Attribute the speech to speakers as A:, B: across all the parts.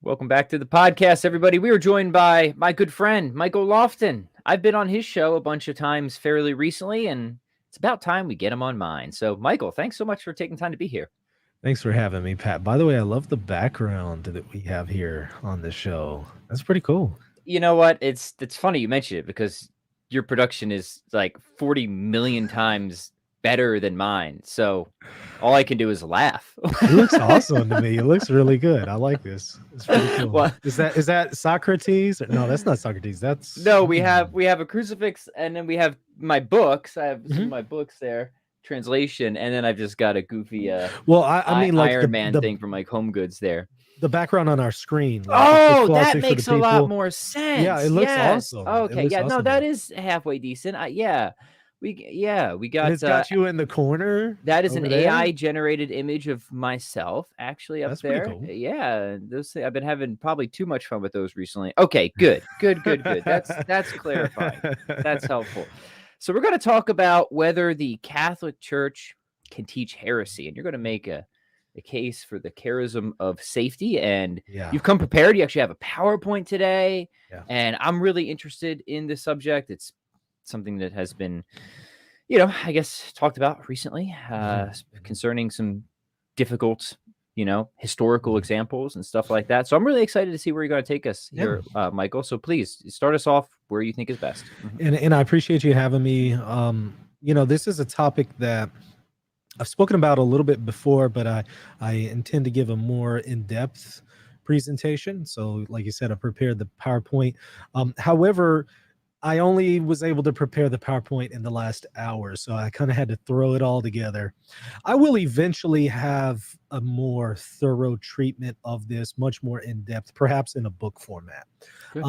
A: Welcome back to the podcast, everybody. We were joined by my good friend, Michael Lofton. I've been on his show a bunch of times fairly recently, and it's about time we get him on mine. So, Michael, thanks so much for taking time to be here.
B: Thanks for having me, Pat. By the way, I love the background that we have here on the show. That's pretty cool.
A: You know what? It's funny you mention it because your production is like 40 million times better than mine. So all I can do is laugh.
B: It looks awesome to me. It looks really good. I like this. It's pretty cool.
A: Well,
B: is that Socrates? No, that's not Socrates. That's
A: no. We have a crucifix, and then we have my books. I have some of my books there, translation, and then I've just got a goofy
B: well, I mean, like
A: Iron Man thing from like Home Goods there.
B: The background on our screen.
A: Like, that makes a lot more sense.
B: Yeah, it looks awesome.
A: Okay,
B: looks
A: yeah,
B: awesome,
A: no, that is halfway decent. We got.
B: And it's got you in the corner.
A: That is an AI generated image of myself actually up there.
B: Pretty cool.
A: Yeah, those I've been having probably too much fun with those recently. Okay, good. That's clarifying. That's helpful. So we're going to talk about whether the Catholic Church can teach heresy, and you're going to make a case for the charism of safety, and you've come prepared. You actually have a PowerPoint today, and I'm really interested in this subject. It's something that has been, I guess, talked about recently concerning some difficult, historical examples and stuff like that. So I'm really excited to see where you're going to take us here, Michael. So please start us off where you think is best.
B: And I appreciate you having me. This is a topic that I've spoken about a little bit before, but I intend to give a more in-depth presentation. So like you said, I prepared the PowerPoint. However, I only was able to prepare the PowerPoint in the last hour, so I kind of had to throw it all together. I will eventually have a more thorough treatment of this, much more in-depth, perhaps in a book format.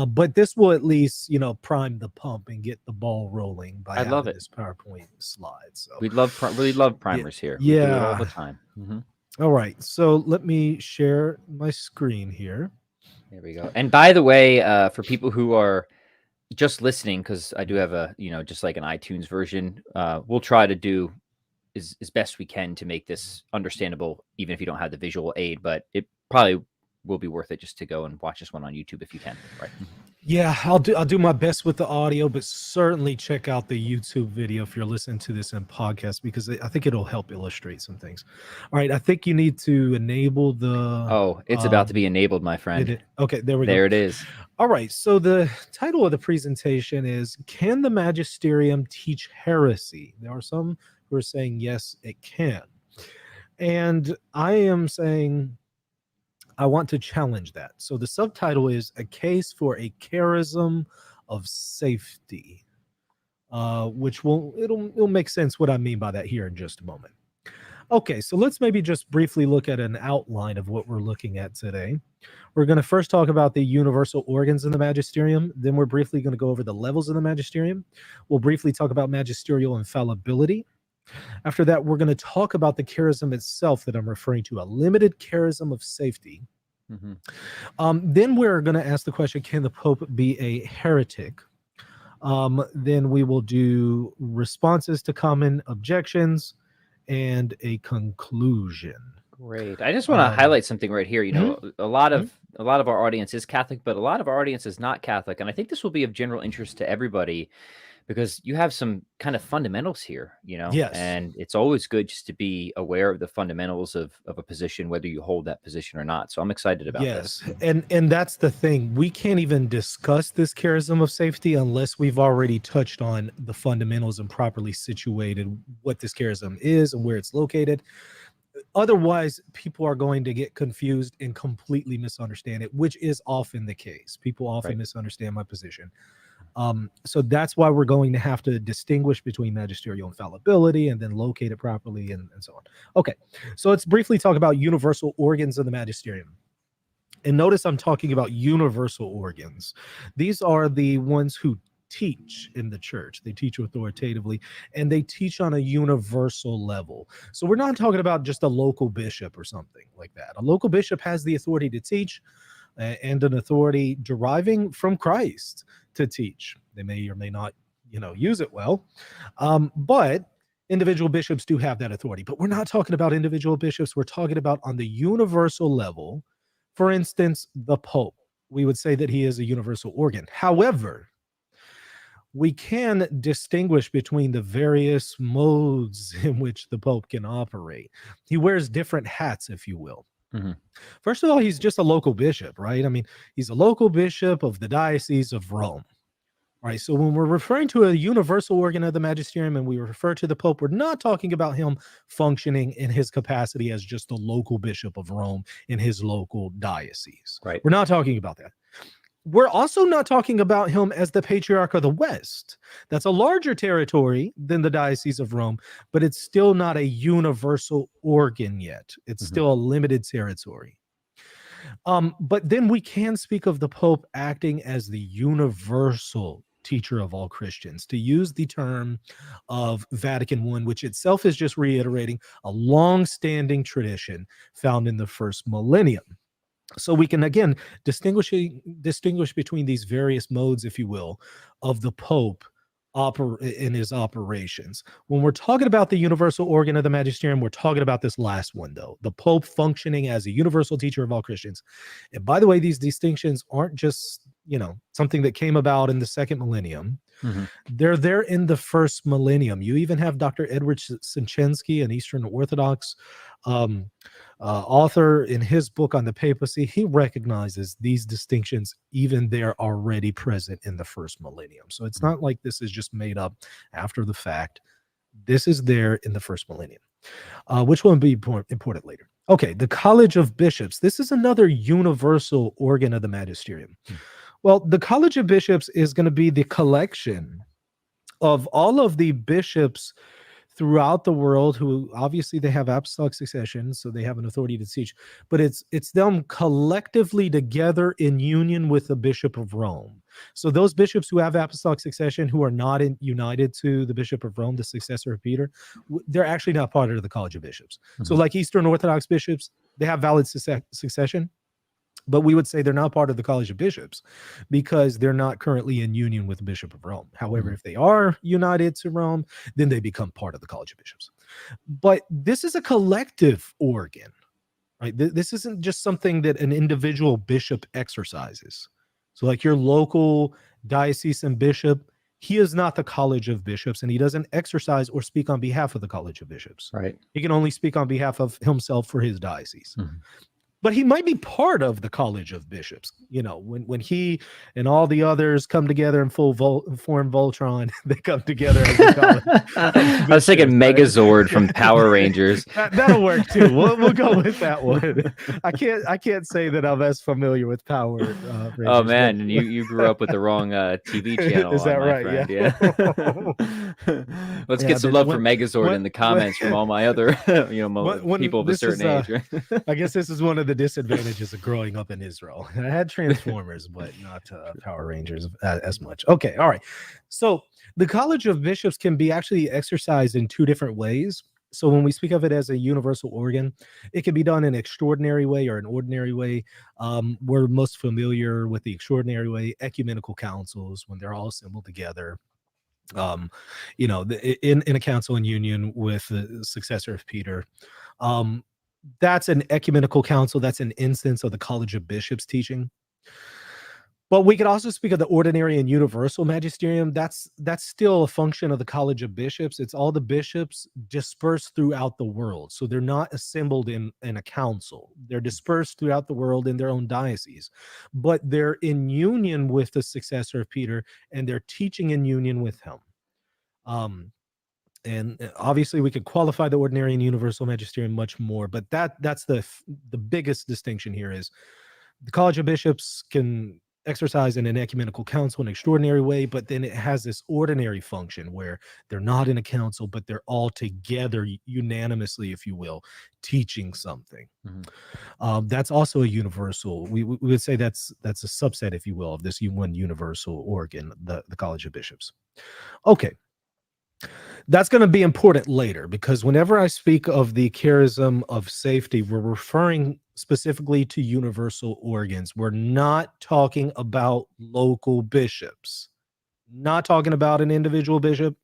B: But this will at least, prime the pump and get the ball rolling by having this PowerPoint slide. So
A: we really love primers here.
B: Yeah,
A: we do it all the time.
B: All right, so let me share my screen here.
A: There we go. And by the way, for people who are just listening, because I do have a, just like an iTunes version, we'll try to do as best we can to make this understandable, even if you don't have the visual aid, but it probably will be worth it just to go and watch this one on YouTube if you can. Right.
B: Yeah, I'll do my best with the audio, but certainly check out the YouTube video if you're listening to this in podcast, because I think it'll help illustrate some things. All right, I think you need to enable the...
A: Oh, it's about to be enabled, my friend.
B: Okay, there we go.
A: There it is.
B: All right, so the title of the presentation is, Can the Magisterium Teach Heresy? There are some who are saying, yes, it can. And I am saying, I want to challenge that. So the subtitle is A Case for a Charism of Safety, which it'll make sense what I mean by that here in just a moment. Okay, so let's maybe just briefly look at an outline of what we're looking at today. We're going to first talk about the universal organs in the magisterium. Then we're briefly going to go over the levels of the magisterium. We'll briefly talk about magisterial infallibility. After that, we're going to talk about the charism itself that I'm referring to, a limited charism of safety. Then we're going to ask the question, can the Pope be a heretic? Then we will do responses to common objections and a conclusion.
A: Great. I just want to highlight something right here. A lot of our audience is Catholic, but a lot of our audience is not Catholic. And I think this will be of general interest to everybody, because you have some kind of fundamentals here,
B: Yes.
A: And it's always good just to be aware of the fundamentals of a position, whether you hold that position or not. So I'm excited about this.
B: And that's the thing. We can't even discuss this charism of safety unless we've already touched on the fundamentals and properly situated what this charism is and where it's located. Otherwise, people are going to get confused and completely misunderstand it, which is often the case. People often misunderstand my position. So that's why we're going to have to distinguish between magisterial infallibility and then locate it properly and so on. Okay, so let's briefly talk about universal organs of the magisterium. And notice I'm talking about universal organs. These are the ones who teach in the church. They teach authoritatively, and they teach on a universal level. So we're not talking about just a local bishop or something like that. A local bishop has the authority to teach, and an authority deriving from Christ to teach. They may or may not, use it well, but individual bishops do have that authority. But we're not talking about individual bishops. We're talking about on the universal level, For instance, the Pope. We would say that he is a universal organ. However, we can distinguish between the various modes in which the Pope can operate. He wears different hats, if you will.
A: Mhm.
B: First of all, he's just a local bishop, right? I mean, he's a local bishop of the Diocese of Rome. Right. So when we're referring to a universal organ of the magisterium and we refer to the Pope, we're not talking about him functioning in his capacity as just the local bishop of Rome in his local diocese.
A: Right.
B: We're not talking about that. We're also not talking about him as the Patriarch of the West. That's a larger territory than the Diocese of Rome, but it's still not a universal organ yet. It's still a limited territory. But then we can speak of the Pope acting as the universal teacher of all Christians, to use the term of Vatican I, which itself is just reiterating a long-standing tradition found in the first millennium. So we can again distinguish between these various modes, if you will, of the Pope in his operations. When we're talking about the universal organ of the magisterium, we're talking about this last one, though, the Pope functioning as a universal teacher of all Christians. And by the way, these distinctions aren't just, something that came about in the second millennium. They're there in the first millennium. You even have Dr. Edward Sinchenski, an Eastern Orthodox author, in his book on the papacy. He recognizes these distinctions even they're already present in the first millennium. So it's not like this is just made up after the fact. This is there in the first millennium, which will be important later. Okay, the College of Bishops. This is another universal organ of the magisterium. Well, the College of Bishops is going to be the collection of all of the bishops throughout the world who obviously they have apostolic succession, so they have an authority to teach, but it's them collectively together in union with the Bishop of Rome. So those bishops who have apostolic succession who are not united to the Bishop of Rome, the successor of Peter, they're actually not part of the College of Bishops. So like Eastern Orthodox bishops, they have valid succession, but we would say they're not part of the College of Bishops because they're not currently in union with the Bishop of Rome. However, if they are united to Rome, then they become part of the College of Bishops. But this is a collective organ, right? This isn't just something that an individual bishop exercises. So like your local diocesan bishop, he is not the College of Bishops, and he doesn't exercise or speak on behalf of the College of Bishops.
A: Right.
B: He can only speak on behalf of himself for his diocese. But he might be part of the College of Bishops. When he and all the others come together in full form Voltron, they come together as a college.
A: I was thinking Megazord from Power Rangers.
B: That'll work too. We'll go with that one. I can't say that I'm as familiar with Power Rangers.
A: Oh man, you grew up with the wrong TV channel.
B: Is that right?
A: Friend.
B: Yeah.
A: Let's get some love for Megazord in the comments from all my other people of a certain age. Right?
B: I guess this is one of the disadvantages of growing up in Israel. I had Transformers, but not Power Rangers as much. Okay, all right. So the College of Bishops can be actually exercised in two different ways. So when we speak of it as a universal organ, it can be done in an extraordinary way or an ordinary way. We're most familiar with the extraordinary way, ecumenical councils, when they're all assembled together. In a council in union with the successor of Peter. That's an ecumenical council. That's an instance of the College of Bishops teaching. But we could also speak of the ordinary and universal magisterium. That's still a function of the College of Bishops. It's all the bishops dispersed throughout the world. So they're not assembled in a council. They're dispersed throughout the world in their own diocese. But they're in union with the successor of Peter, and they're teaching in union with him. And obviously we could qualify the ordinary and universal magisterium much more, but that's the biggest distinction here is the College of Bishops can exercise in an ecumenical council in an extraordinary way, but then it has this ordinary function where they're not in a council, but they're all together unanimously, if you will, teaching something. That's also a universal. We would say that's a subset, if you will, of this one universal organ, the College of Bishops. Okay. That's going to be important later, because whenever I speak of the charism of safety, we're referring specifically to universal organs. We're not talking about local bishops, not talking about an individual bishop,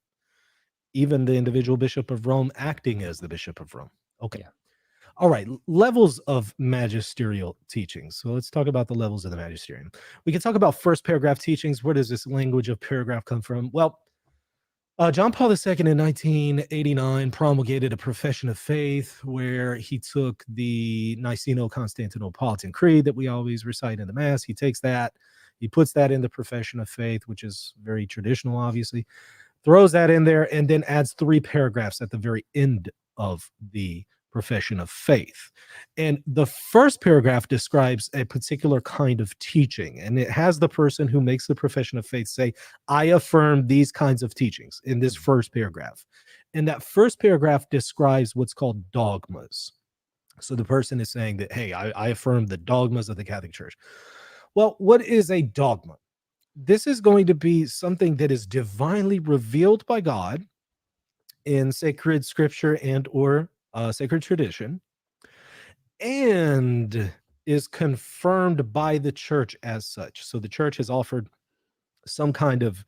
B: even the individual bishop of Rome acting as the Bishop of Rome. Okay. All right, levels of magisterial teachings. So let's talk about the levels of the magisterium. We can talk about first paragraph teachings. Where does this language of paragraph come from? Well, John Paul II in 1989 promulgated a profession of faith where he took the Niceno-Constantinopolitan Creed that we always recite in the Mass. He takes that, he puts that in the profession of faith, which is very traditional, obviously, throws that in there, and then adds 3 paragraphs at the very end of the profession of faith. And the first paragraph describes a particular kind of teaching, and it has the person who makes the profession of faith say, I affirm these kinds of teachings in this first paragraph. And that first paragraph describes what's called dogmas. So the person is saying that, hey, I affirm the dogmas of the Catholic Church. Well, what is a dogma? This is going to be something that is divinely revealed by God in sacred scripture and or sacred tradition, and is confirmed by the church as such. So the church has offered some kind of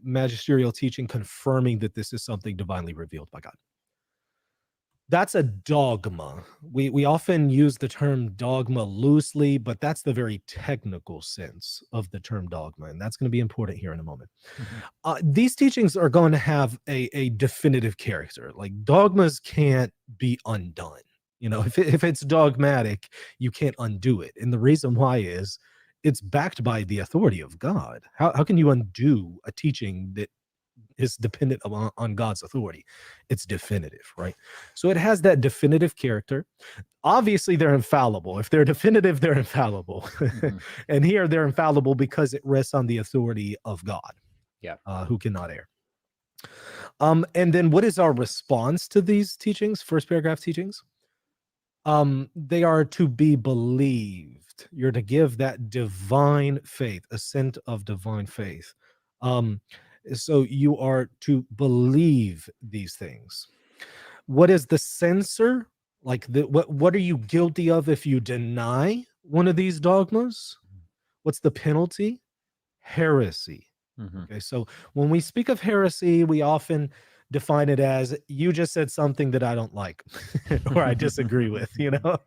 B: magisterial teaching confirming that this is something divinely revealed by God. That's a dogma. We often use the term dogma loosely, but that's the very technical sense of the term dogma, and that's going to be important here in a moment. These teachings are going to have a definitive character. Like, dogmas can't be undone. You know, if it's dogmatic, you can't undo it. And the reason why is it's backed by the authority of God. How can you undo a teaching that is dependent on God's authority? It's definitive, right? So it has that definitive character. Obviously, they're infallible. If they're definitive, they're infallible. And here they're infallible because it rests on the authority of God, who cannot err. And then what is our response to these teachings, first paragraph teachings? They are to be believed. You're to give that divine faith, assent of divine faith. So you are to believe these things. What is the censor? Like, what are you guilty of if you deny one of these dogmas? What's the penalty? Heresy. Okay, so when we speak of heresy, we often define it as, you just said something that I don't like or I disagree with, you know.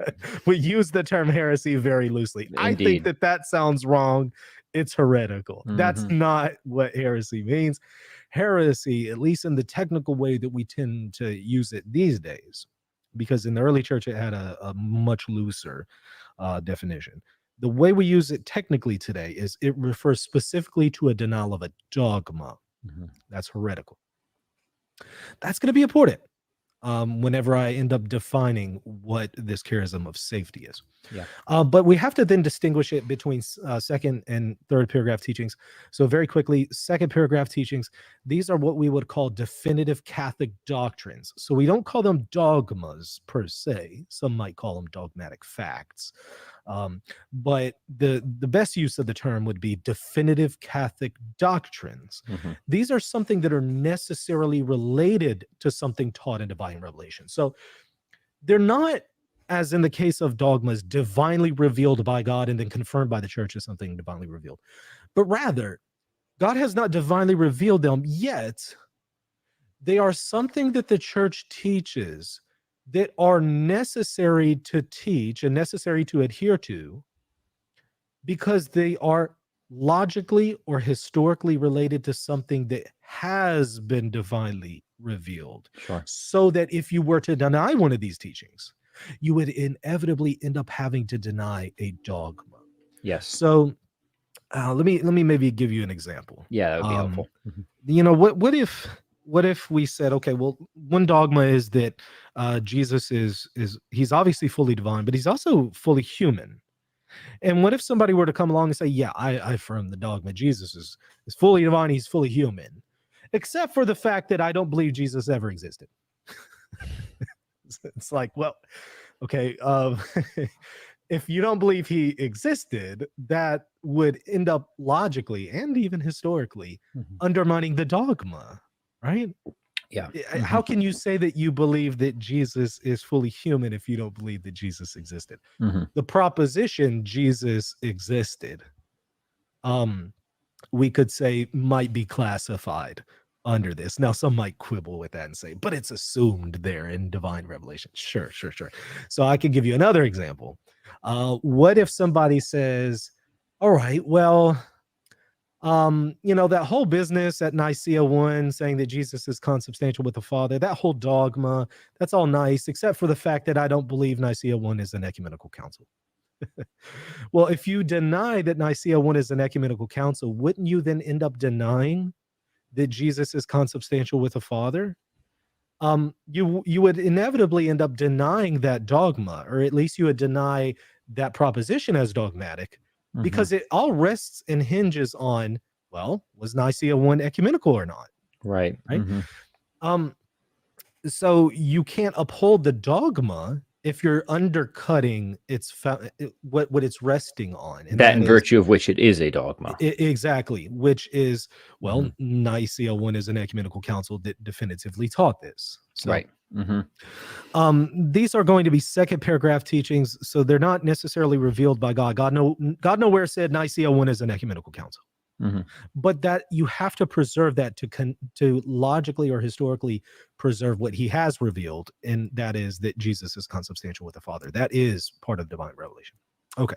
B: We use the term heresy very loosely.
A: Indeed.
B: I think that sounds wrong. It's heretical. That's not what heresy means. Heresy, at least in the technical way that we tend to use it these days, because in the early church it had a much looser definition. The way we use it technically today is it refers specifically to a denial of a dogma. That's heretical. That's going to be important whenever I end up defining what this charism of safety is. But we have to then distinguish it between second and third paragraph teachings. So very quickly, second paragraph teachings, these are what we would call definitive Catholic doctrines. So we don't call them dogmas per se. Some might call them dogmatic facts. But the best use of the term would be definitive Catholic doctrines. These are something that are necessarily related to something taught in divine revelation. So they're not, as in the case of dogmas, divinely revealed by God and then confirmed by the church as something divinely revealed. But rather, God has not divinely revealed them yet. They are something that the church teaches that are necessary to teach and necessary to adhere to because they are logically or historically related to something that has been divinely revealed. So that if you were to deny one of these teachings, you would inevitably end up having to deny a dogma. So let me maybe give you an example.
A: That would be helpful.
B: You know, what if we said, okay, well, one dogma is that Jesus he's obviously fully divine, but he's also fully human. And what if somebody were to come along and say, yeah, I affirm the dogma, Jesus is fully divine, he's fully human, except for the fact that I don't believe Jesus ever existed. It's like, well, okay, if you don't believe he existed, that would end up logically and even historically undermining the dogma, right? How can you say that you believe that Jesus is fully human if you don't believe that Jesus existed? The proposition Jesus existed, we could say, might be classified under this. Now, some might quibble with that and say, but it's assumed there in divine revelation. Sure. So I can give you another example. What if somebody says, all right, well, that whole business at Nicaea 1 saying that Jesus is consubstantial with the Father, that whole dogma, that's all nice, except for the fact that I don't believe Nicaea 1 is an ecumenical council. Well, if you deny that Nicaea 1 is an ecumenical council, wouldn't you then end up denying that Jesus is consubstantial with the Father? You would inevitably end up denying that dogma, or at least you would deny that proposition as dogmatic, because it all rests and hinges on, well, was Nicaea 1 ecumenical or not?
A: Right.
B: So you can't uphold the dogma if you're undercutting what it's resting on. And
A: that in virtue of which it is a dogma.
B: Exactly, which is, well, Nicaea 1 is an ecumenical council that definitively taught this. So,
A: right.
B: These are going to be second paragraph teachings, so they're not necessarily revealed by God. God nowhere said Nicaea 1 is an ecumenical council. But that you have to preserve that to logically or historically preserve what he has revealed, and that is that Jesus is consubstantial with the Father. That is part of divine revelation. Okay.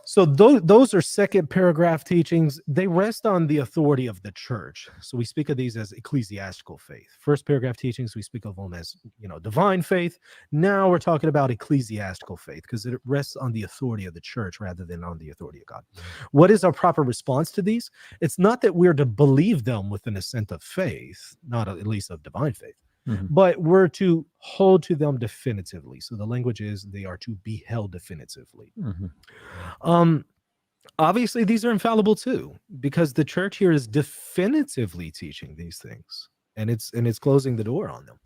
B: So those are second paragraph teachings. They rest on the authority of the church. So we speak of these as ecclesiastical faith. First paragraph teachings, we speak of them as, divine faith. Now we're talking about ecclesiastical faith because it rests on the authority of the church rather than on the authority of God. What is our proper response to these? It's not that we're to believe them with an assent of faith, not at least of divine faith, but we're to hold to them definitively. So the language is they are to be held definitively. Obviously, these are infallible too, because the church here is definitively teaching these things, and it's closing the door on them.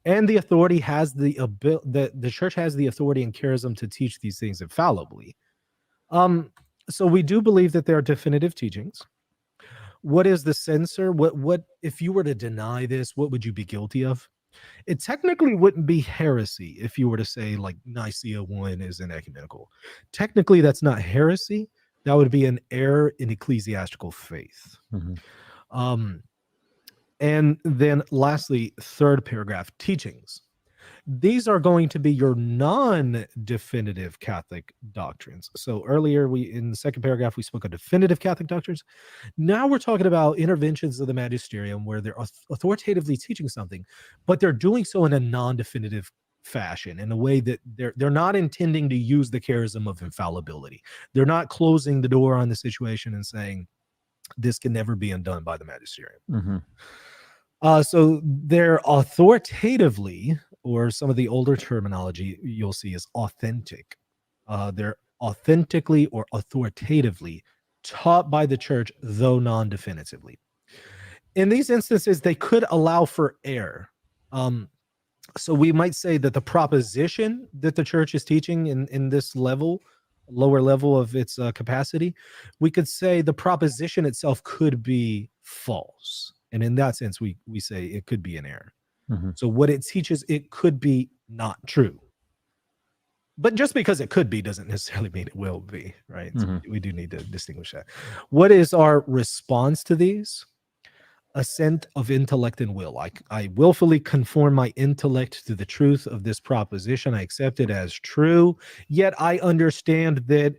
B: And the authority has the church has the authority and charism to teach these things infallibly. So we do believe that they are definitive teachings. What is the censor? What if you were to deny this, what would you be guilty of? It technically wouldn't be heresy if you were to say like Nicaea 1 is an ecumenical. Technically, that's not heresy. That would be an error in ecclesiastical faith. And then lastly, third paragraph, teachings. These are going to be your non-definitive Catholic doctrines. So earlier, in the second paragraph, we spoke of definitive Catholic doctrines. Now we're talking about interventions of the Magisterium where they're authoritatively teaching something, but they're doing so in a non-definitive fashion, in a way that they're not intending to use the charism of infallibility. They're not closing the door on the situation and saying this can never be undone by the Magisterium. So they're authoritatively, or some of the older terminology you'll see is authentic. They're authentically or authoritatively taught by the church, though non-definitively. In these instances, they could allow for error. So we might say that the proposition that the church is teaching in this level, lower level of its capacity, we could say the proposition itself could be false. And in that sense, we say it could be an error. So what it teaches, it could be not true. But just because it could be doesn't necessarily mean it will be, right? So we do need to distinguish that. What is our response to these? Assent of intellect and will. I willfully conform my intellect to the truth of this proposition. I accept it as true, yet I understand that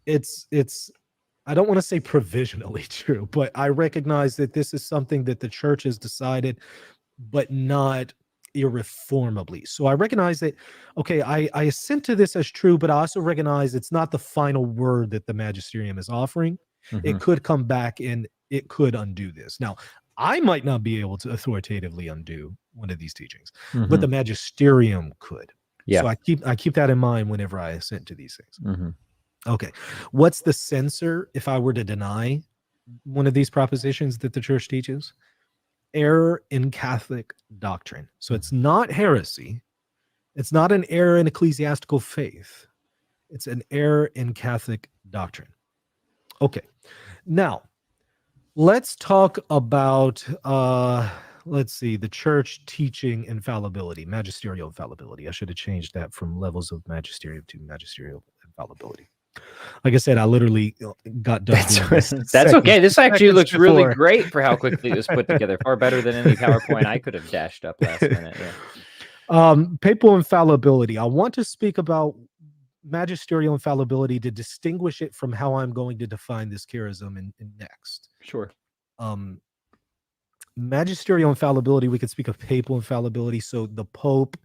B: it's I don't want to say provisionally true, but I recognize that this is something that the church has decided, but not irreformably. So I recognize that, okay, I assent to this as true, but I also recognize it's not the final word that the Magisterium is offering. It could come back and it could undo this. Now, I might not be able to authoritatively undo one of these teachings, but the Magisterium could. So I keep that in mind whenever I assent to these things. Okay. What's the censor if I were to deny one of these propositions that the church teaches? Error in Catholic doctrine. So it's not heresy. It's not an error in ecclesiastical faith. It's an error in Catholic doctrine. Okay. Now, let's talk about, let's see, the church teaching infallibility, magisterial infallibility. I should have changed that from levels of magisterium to magisterial infallibility. Like I said, I literally got done doing this.
A: That's okay. This actually
B: seconds
A: looks really
B: before.
A: great for how quickly it was put together. Far better than any PowerPoint I could have dashed up last minute. Yeah.
B: Papal infallibility. I want to speak about magisterial infallibility to distinguish it from how I'm going to define this charism in next.
A: Sure.
B: Magisterial infallibility, we could speak of papal infallibility. So the Pope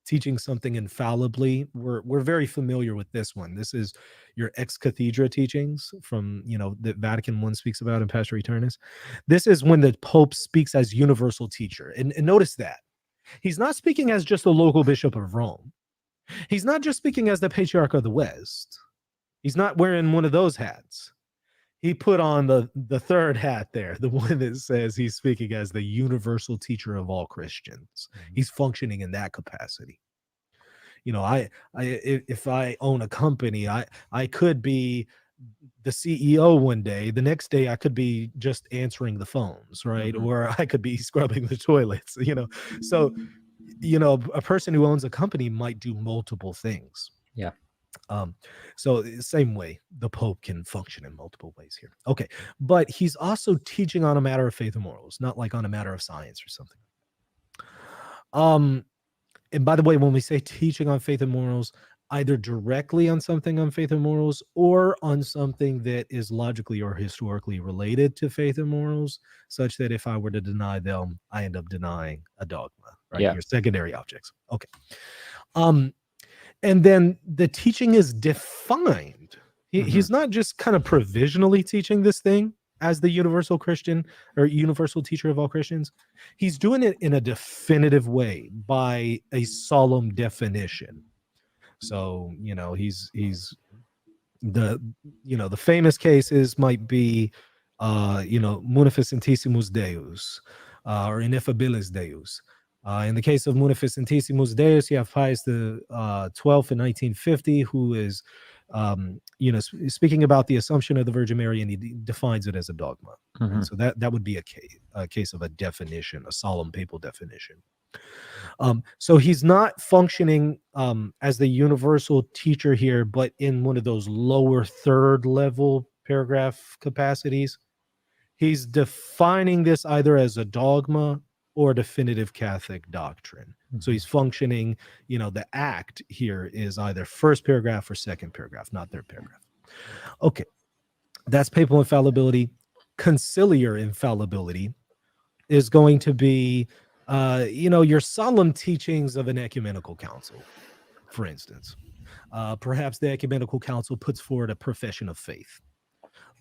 B: teaching something infallibly, we're very familiar with this one. This is your ex cathedra teachings from, the Vatican I speaks about in Pastor Eternus. This is when the Pope speaks as universal teacher. And notice that he's not speaking as just the local bishop of Rome. He's not just speaking as the patriarch of the West. He's not wearing one of those hats. He put on the third hat there, the one that says he's speaking as the universal teacher of all Christians. He's functioning in that capacity. If I own a company, I could be the CEO one day. The next day I could be just answering the phones, right? Mm-hmm. Or I could be scrubbing the toilets, So, a person who owns a company might do multiple things.
A: Yeah.
B: So same way the Pope can function in multiple ways here. Okay. But he's also teaching on a matter of faith and morals, not like on a matter of science or something. And by the way, when we say teaching on faith and morals, either directly on something on faith and morals or on something that is logically or historically related to faith and morals, such that if I were to deny them, I end up denying a dogma, right?
A: Yeah.
B: Your secondary objects. Okay. And then the teaching is defined. He's not just kind of provisionally teaching this thing as the universal Christian or universal teacher of all Christians. He's doing it in a definitive way by a solemn definition. So, he's the famous cases might be, munificentissimus Deus or ineffabilis Deus. In the case of Munificentissimus Deus, you have Pius the 12th in 1950, who is, speaking about the Assumption of the Virgin Mary, and he defines it as a dogma. Mm-hmm. Right? So that would be a case of a definition, a solemn papal definition. So he's not functioning as the universal teacher here, but in one of those lower third level paragraph capacities. He's defining this either as a dogma or definitive Catholic doctrine. Mm-hmm. So he's functioning, the act here is either first paragraph or second paragraph, not third paragraph. Okay, that's papal infallibility. Conciliar infallibility is going to be, your solemn teachings of an ecumenical council, for instance. Perhaps the ecumenical council puts forward a profession of faith,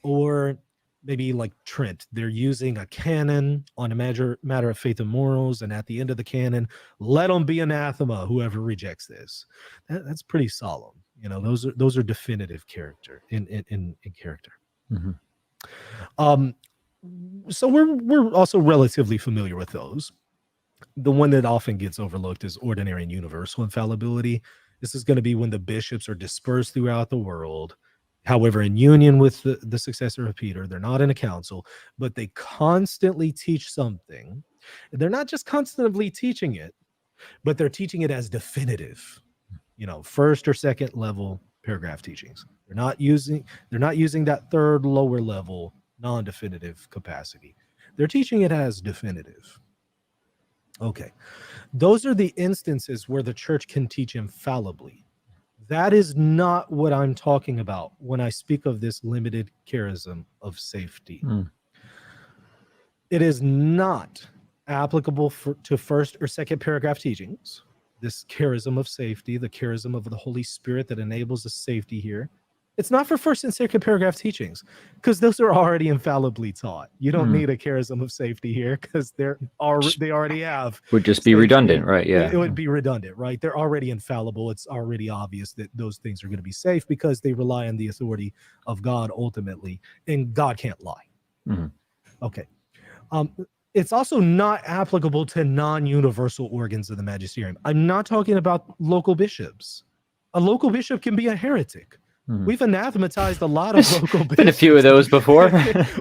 B: or maybe like Trent, they're using a canon on a matter of faith and morals, and at the end of the canon, let them be anathema whoever rejects this. That's pretty solemn. Those are definitive character in character. Mm-hmm. So we're also relatively familiar with those. The one that often gets overlooked is ordinary and universal infallibility. This is going to be when the bishops are dispersed throughout the world. However, in union with the successor of Peter, they're not in a council, but they constantly teach something. They're not just constantly teaching it, but they're teaching it as definitive, first or second level paragraph teachings. They're not using that third lower level non-definitive capacity. They're teaching it as definitive. Okay. Those are the instances where the church can teach infallibly. That is not what I'm talking about when I speak of this limited charism of safety. It is not applicable to first or second paragraph teachings. This charism of safety, the charism of the Holy Spirit that enables the safety here. It's not for first and second paragraph teachings, because those are already infallibly taught. You don't need a charism of safety here, because they already have.
A: Would just be redundant, right? Yeah.
B: It would be redundant, right? They're already infallible. It's already obvious that those things are going to be safe because they rely on the authority of God ultimately, and God can't lie. Mm-hmm. Okay. It's also not applicable to non-universal organs of the magisterium. I'm not talking about local bishops. A local bishop can be a heretic. Mm-hmm. We've anathematized a lot of local bishops.
A: Been a few of those before.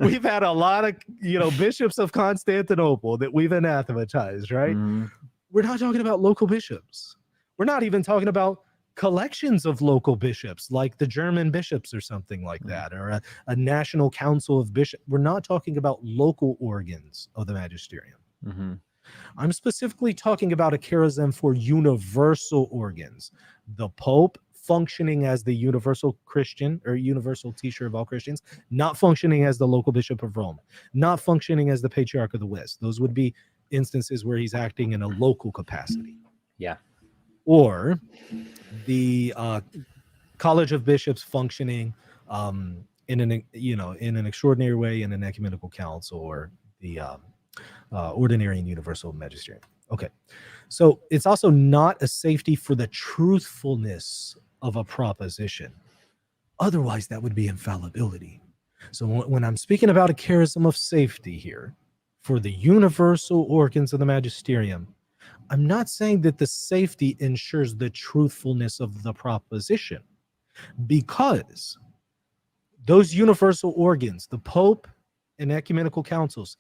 B: We've had a lot of, bishops of Constantinople that we've anathematized, right? Mm-hmm. We're not talking about local bishops. We're not even talking about collections of local bishops, like the German bishops or something like that, or a national council of bishops. We're not talking about local organs of the magisterium.
A: Mm-hmm.
B: I'm specifically talking about a charism for universal organs. The Pope functioning as the universal Christian or universal teacher of all Christians, not functioning as the local bishop of Rome, not functioning as the patriarch of the West. Those would be instances where he's acting in a local capacity.
A: Yeah.
B: Or the College of Bishops functioning in an extraordinary way in an ecumenical council, or the ordinary and universal magisterium. Okay, so it's also not a safety for the truthfulness of a proposition. Otherwise, that would be infallibility. So when I'm speaking about a charism of safety here for the universal organs of the magisterium, I'm not saying that the safety ensures the truthfulness of the proposition, because those universal organs, the Pope and ecumenical councils,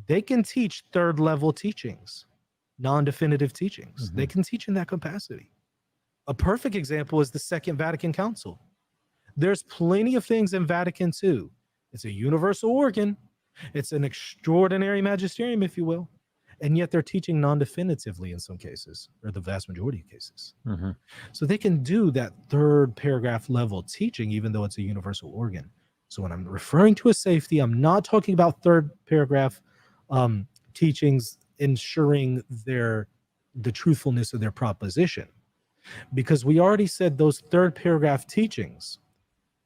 B: they can teach third level teachings, non-definitive teachings.
A: Mm-hmm.
B: They can teach in that capacity. A perfect example is the Second Vatican Council. There's plenty of things in Vatican II. It's a universal organ. It's an extraordinary magisterium, if you will. And yet they're teaching non-definitively in some cases, or the vast majority of cases.
A: Mm-hmm.
B: So they can do that third paragraph level teaching, even though it's a universal organ. So when I'm referring to a safety, I'm not talking about third paragraph teachings ensuring the truthfulness of their proposition, because we already said those third paragraph teachings,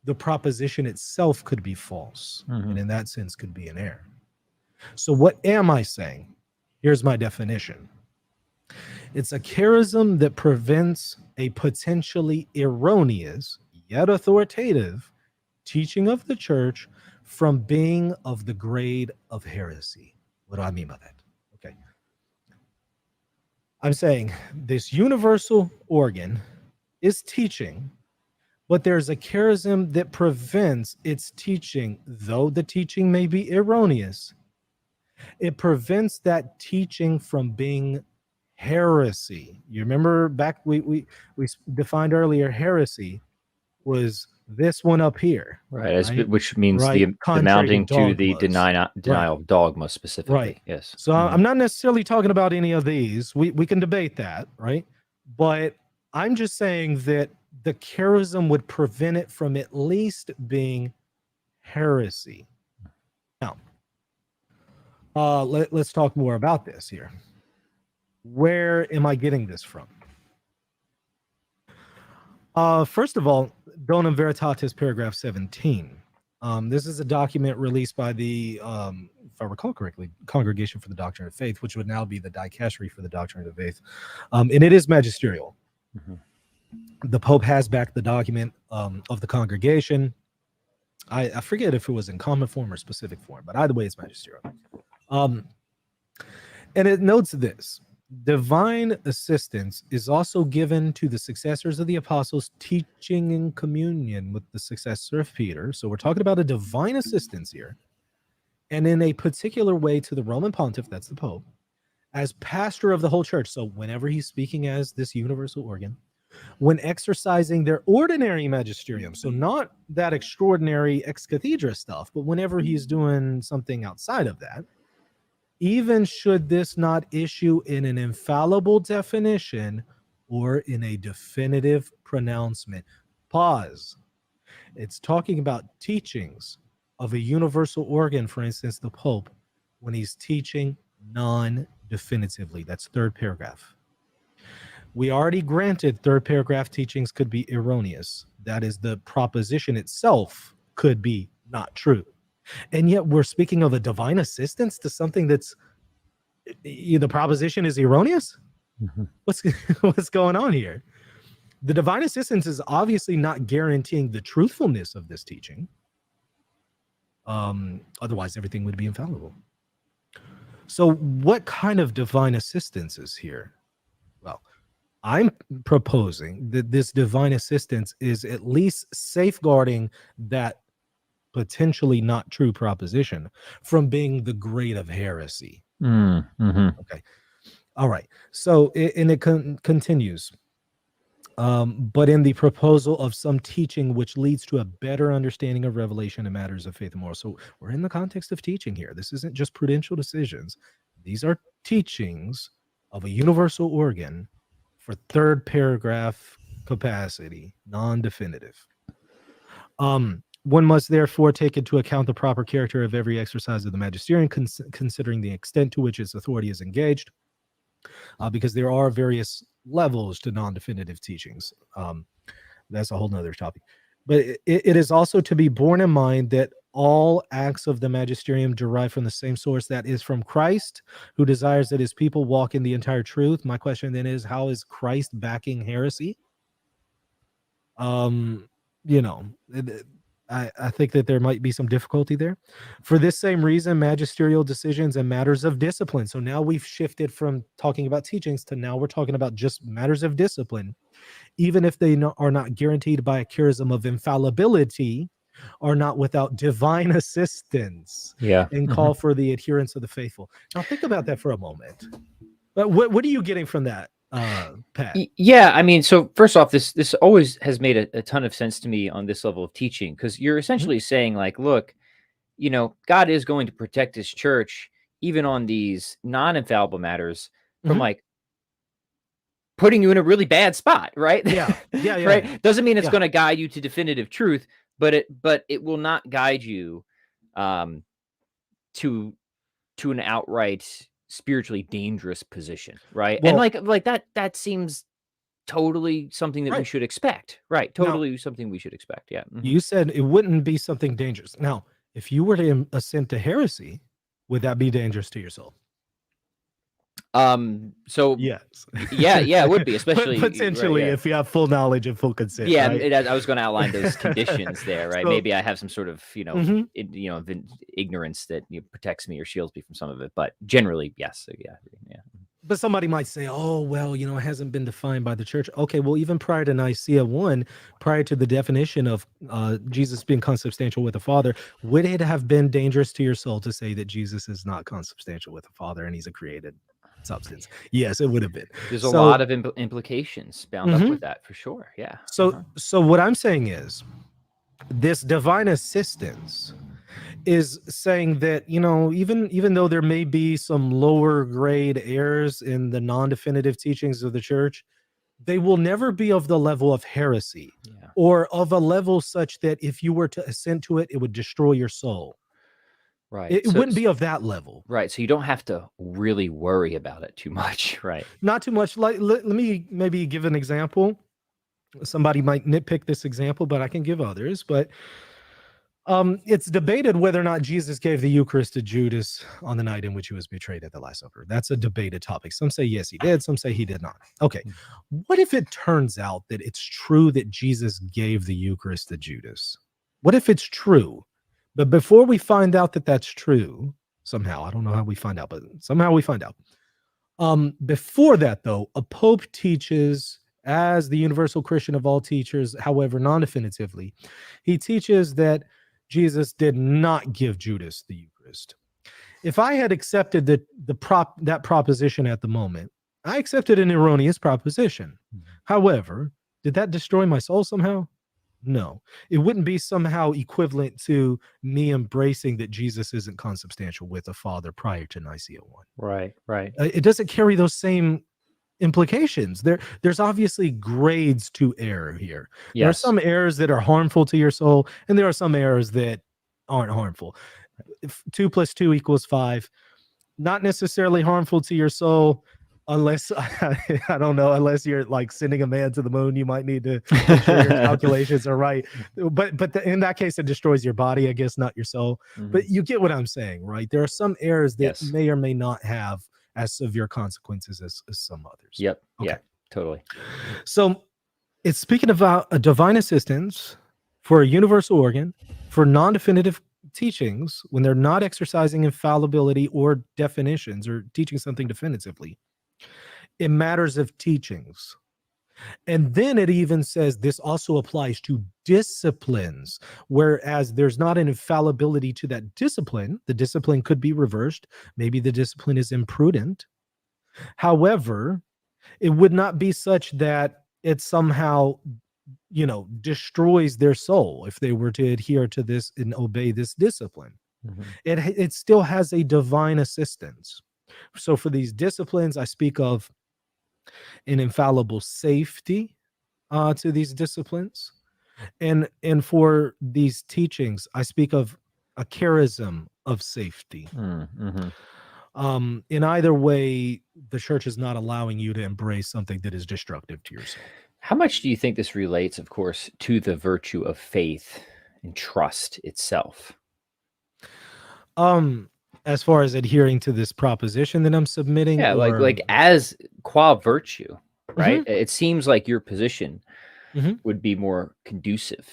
B: the proposition itself could be false,
A: Mm-hmm.
B: and in that sense could be an error. So what am I saying? Here's my definition. It's a charism that prevents a potentially erroneous yet authoritative teaching of the church from being of the grade of heresy. What do I mean by that? Okay. I'm saying this universal organ is teaching, but there's a charism that prevents its teaching, though the teaching may be erroneous. It prevents that teaching from being heresy. You remember back we defined earlier, heresy was this one up here,
A: right? Which means
B: right?
A: the amounting to the
B: dogmas.
A: denial of dogma specifically.
B: Right.
A: Yes.
B: So I'm not necessarily talking about any of these. We can debate that, right? But I'm just saying that the charism would prevent it from at least being heresy. Now, let's talk more about this here. Where am I getting this from? First of all, Donum Veritatis, paragraph 17. This is a document released by the, if I recall correctly, Congregation for the Doctrine of Faith, which would now be the Dicastery for the Doctrine of Faith. And it is magisterial.
A: Mm-hmm.
B: The Pope has backed the document of the congregation. I forget if it was in common form or specific form, but either way, it's magisterial. And it notes this: divine assistance is also given to the successors of the apostles, teaching in communion with the successor of Peter. So we're talking about a divine assistance here, and in a particular way to the Roman pontiff, that's the Pope, as pastor of the whole church. So whenever he's speaking as this universal organ, when exercising their ordinary magisterium, so not that extraordinary ex cathedra stuff, but whenever he's doing something outside of that, even should this not issue in an infallible definition or in a definitive pronouncement. Pause. It's talking about teachings of a universal organ, for instance, the Pope, when he's teaching non-definitively. That's third paragraph. We already granted third paragraph teachings could be erroneous. That is, the proposition itself could be not true. And yet we're speaking of a divine assistance to something that's, the proposition is erroneous?
A: Mm-hmm.
B: What's going on here? The divine assistance is obviously not guaranteeing the truthfulness of this teaching. Otherwise, everything would be infallible. So what kind of divine assistance is here? Well, I'm proposing that this divine assistance is at least safeguarding that potentially not true proposition from being the grade of heresy.
A: Mm-hmm.
B: Okay. All right. So, and it continues. but in the proposal of some teaching which leads to a better understanding of revelation and matters of faith and morals. So we're in the context of teaching here. This isn't just prudential decisions. These are teachings of a universal organ for third paragraph capacity, non-definitive. One must therefore take into account the proper character of every exercise of the magisterium, considering the extent to which its authority is engaged, because there are various levels to non-definitive teachings. That's a whole nother topic. But it is also to be borne in mind that all acts of the magisterium derive from the same source, that is from Christ, who desires that his people walk in the entire truth. My question then is, how is Christ backing heresy? I think that there might be some difficulty there. For this same reason, magisterial decisions and matters of discipline. So now we've shifted from talking about teachings to now we're talking about just matters of discipline, even if they are not guaranteed by a charism of infallibility, are not without divine assistance, and call for the adherence of the faithful. Now think about that for a moment. But what are you getting from that, Pat?
A: Yeah, I mean, so first off, this always has made a ton of sense to me on this level of teaching, because you're essentially saying, like, look, God is going to protect his church even on these non-infallible matters from like putting you in a really bad spot, right?
B: Yeah.
A: Right.
B: Yeah.
A: Doesn't mean it's going to guide you to definitive truth, but it will not guide you to an outright spiritually dangerous position, right?
B: Well,
A: and like that seems totally something that we should expect, right? Totally something we should expect. Yeah.
B: You said it wouldn't be something dangerous. Now, if you were to assent to heresy, would that be dangerous to your soul?
A: So
B: yes.
A: yeah, it would be, especially
B: potentially if you have full knowledge and full consent.
A: Yeah,
B: right?
A: I was going to outline those conditions there, right? So, maybe I have some sort of ignorance that protects me or shields me from some of it, but generally, yes. So yeah.
B: But somebody might say, oh, well, it hasn't been defined by the church. Okay, well, even prior to Nicaea 1, prior to the definition of Jesus being consubstantial with the Father, would it have been dangerous to your soul to say that Jesus is not consubstantial with the Father and he's a created substance? Yes, it would have been.
A: There's a lot of implications bound up with that, for sure. Yeah.
B: So what I'm saying is, this divine assistance is saying that, even though there may be some lower grade errors in the non-definitive teachings of the church, they will never be of the level of heresy or of a level such that if you were to assent to it, it would destroy your soul.
A: Right.
B: It wouldn't be of that level.
A: Right. So you don't have to really worry about it too much. Right.
B: Not too much. Like, let me maybe give an example. Somebody might nitpick this example, but I can give others. But it's debated whether or not Jesus gave the Eucharist to Judas on the night in which he was betrayed at the Last Supper. That's a debated topic. Some say yes, he did. Some say he did not. Okay. What if it turns out that it's true that Jesus gave the Eucharist to Judas? What if it's true? But before we find out that that's true, somehow, I don't know how we find out, but somehow we find out. Before that, though, a pope teaches, as the universal Christian of all teachers, however, non-definitively, he teaches that Jesus did not give Judas the Eucharist. If I had accepted that proposition at the moment, I accepted an erroneous proposition. However, did that destroy my soul somehow? No. It wouldn't be somehow equivalent to me embracing that Jesus isn't consubstantial with the Father prior to Nicaea 1.
A: Right.
B: It doesn't carry those same implications. There's obviously grades to error here. Yes. There are some errors that are harmful to your soul, and there are some errors that aren't harmful. If 2 + 2 = 5, not necessarily harmful to your soul, unless I don't know, unless you're like sending a man to the moon, you might need to make sure your calculations are right. But in that case, it destroys your body, I guess, not your soul. But you get what I'm saying, right? There are some errors that may or may not have as severe consequences as some others.
A: Yep. Okay. Yeah, totally.
B: So it's speaking about a divine assistance for a universal organ for non-definitive teachings when they're not exercising infallibility or definitions or teaching something definitively. It matters of teachings. And then it even says this also applies to disciplines, whereas there's not an infallibility to that discipline. The discipline could be reversed. Maybe the discipline is imprudent. However, it would not be such that it somehow, destroys their soul if they were to adhere to this and obey this discipline. It still has a divine assistance. So for these disciplines, I speak of an infallible safety to these disciplines, and for these teachings, I speak of a charism of safety. In either way, the church is not allowing you to embrace something that is destructive to your soul.
A: How much do you think this relates, of course, to the virtue of faith and trust itself?
B: As far as adhering to this proposition that I'm submitting,
A: Yeah,
B: or
A: like as qua virtue, right?
B: Mhm.
A: It seems like your position
B: Mhm.
A: would be more conducive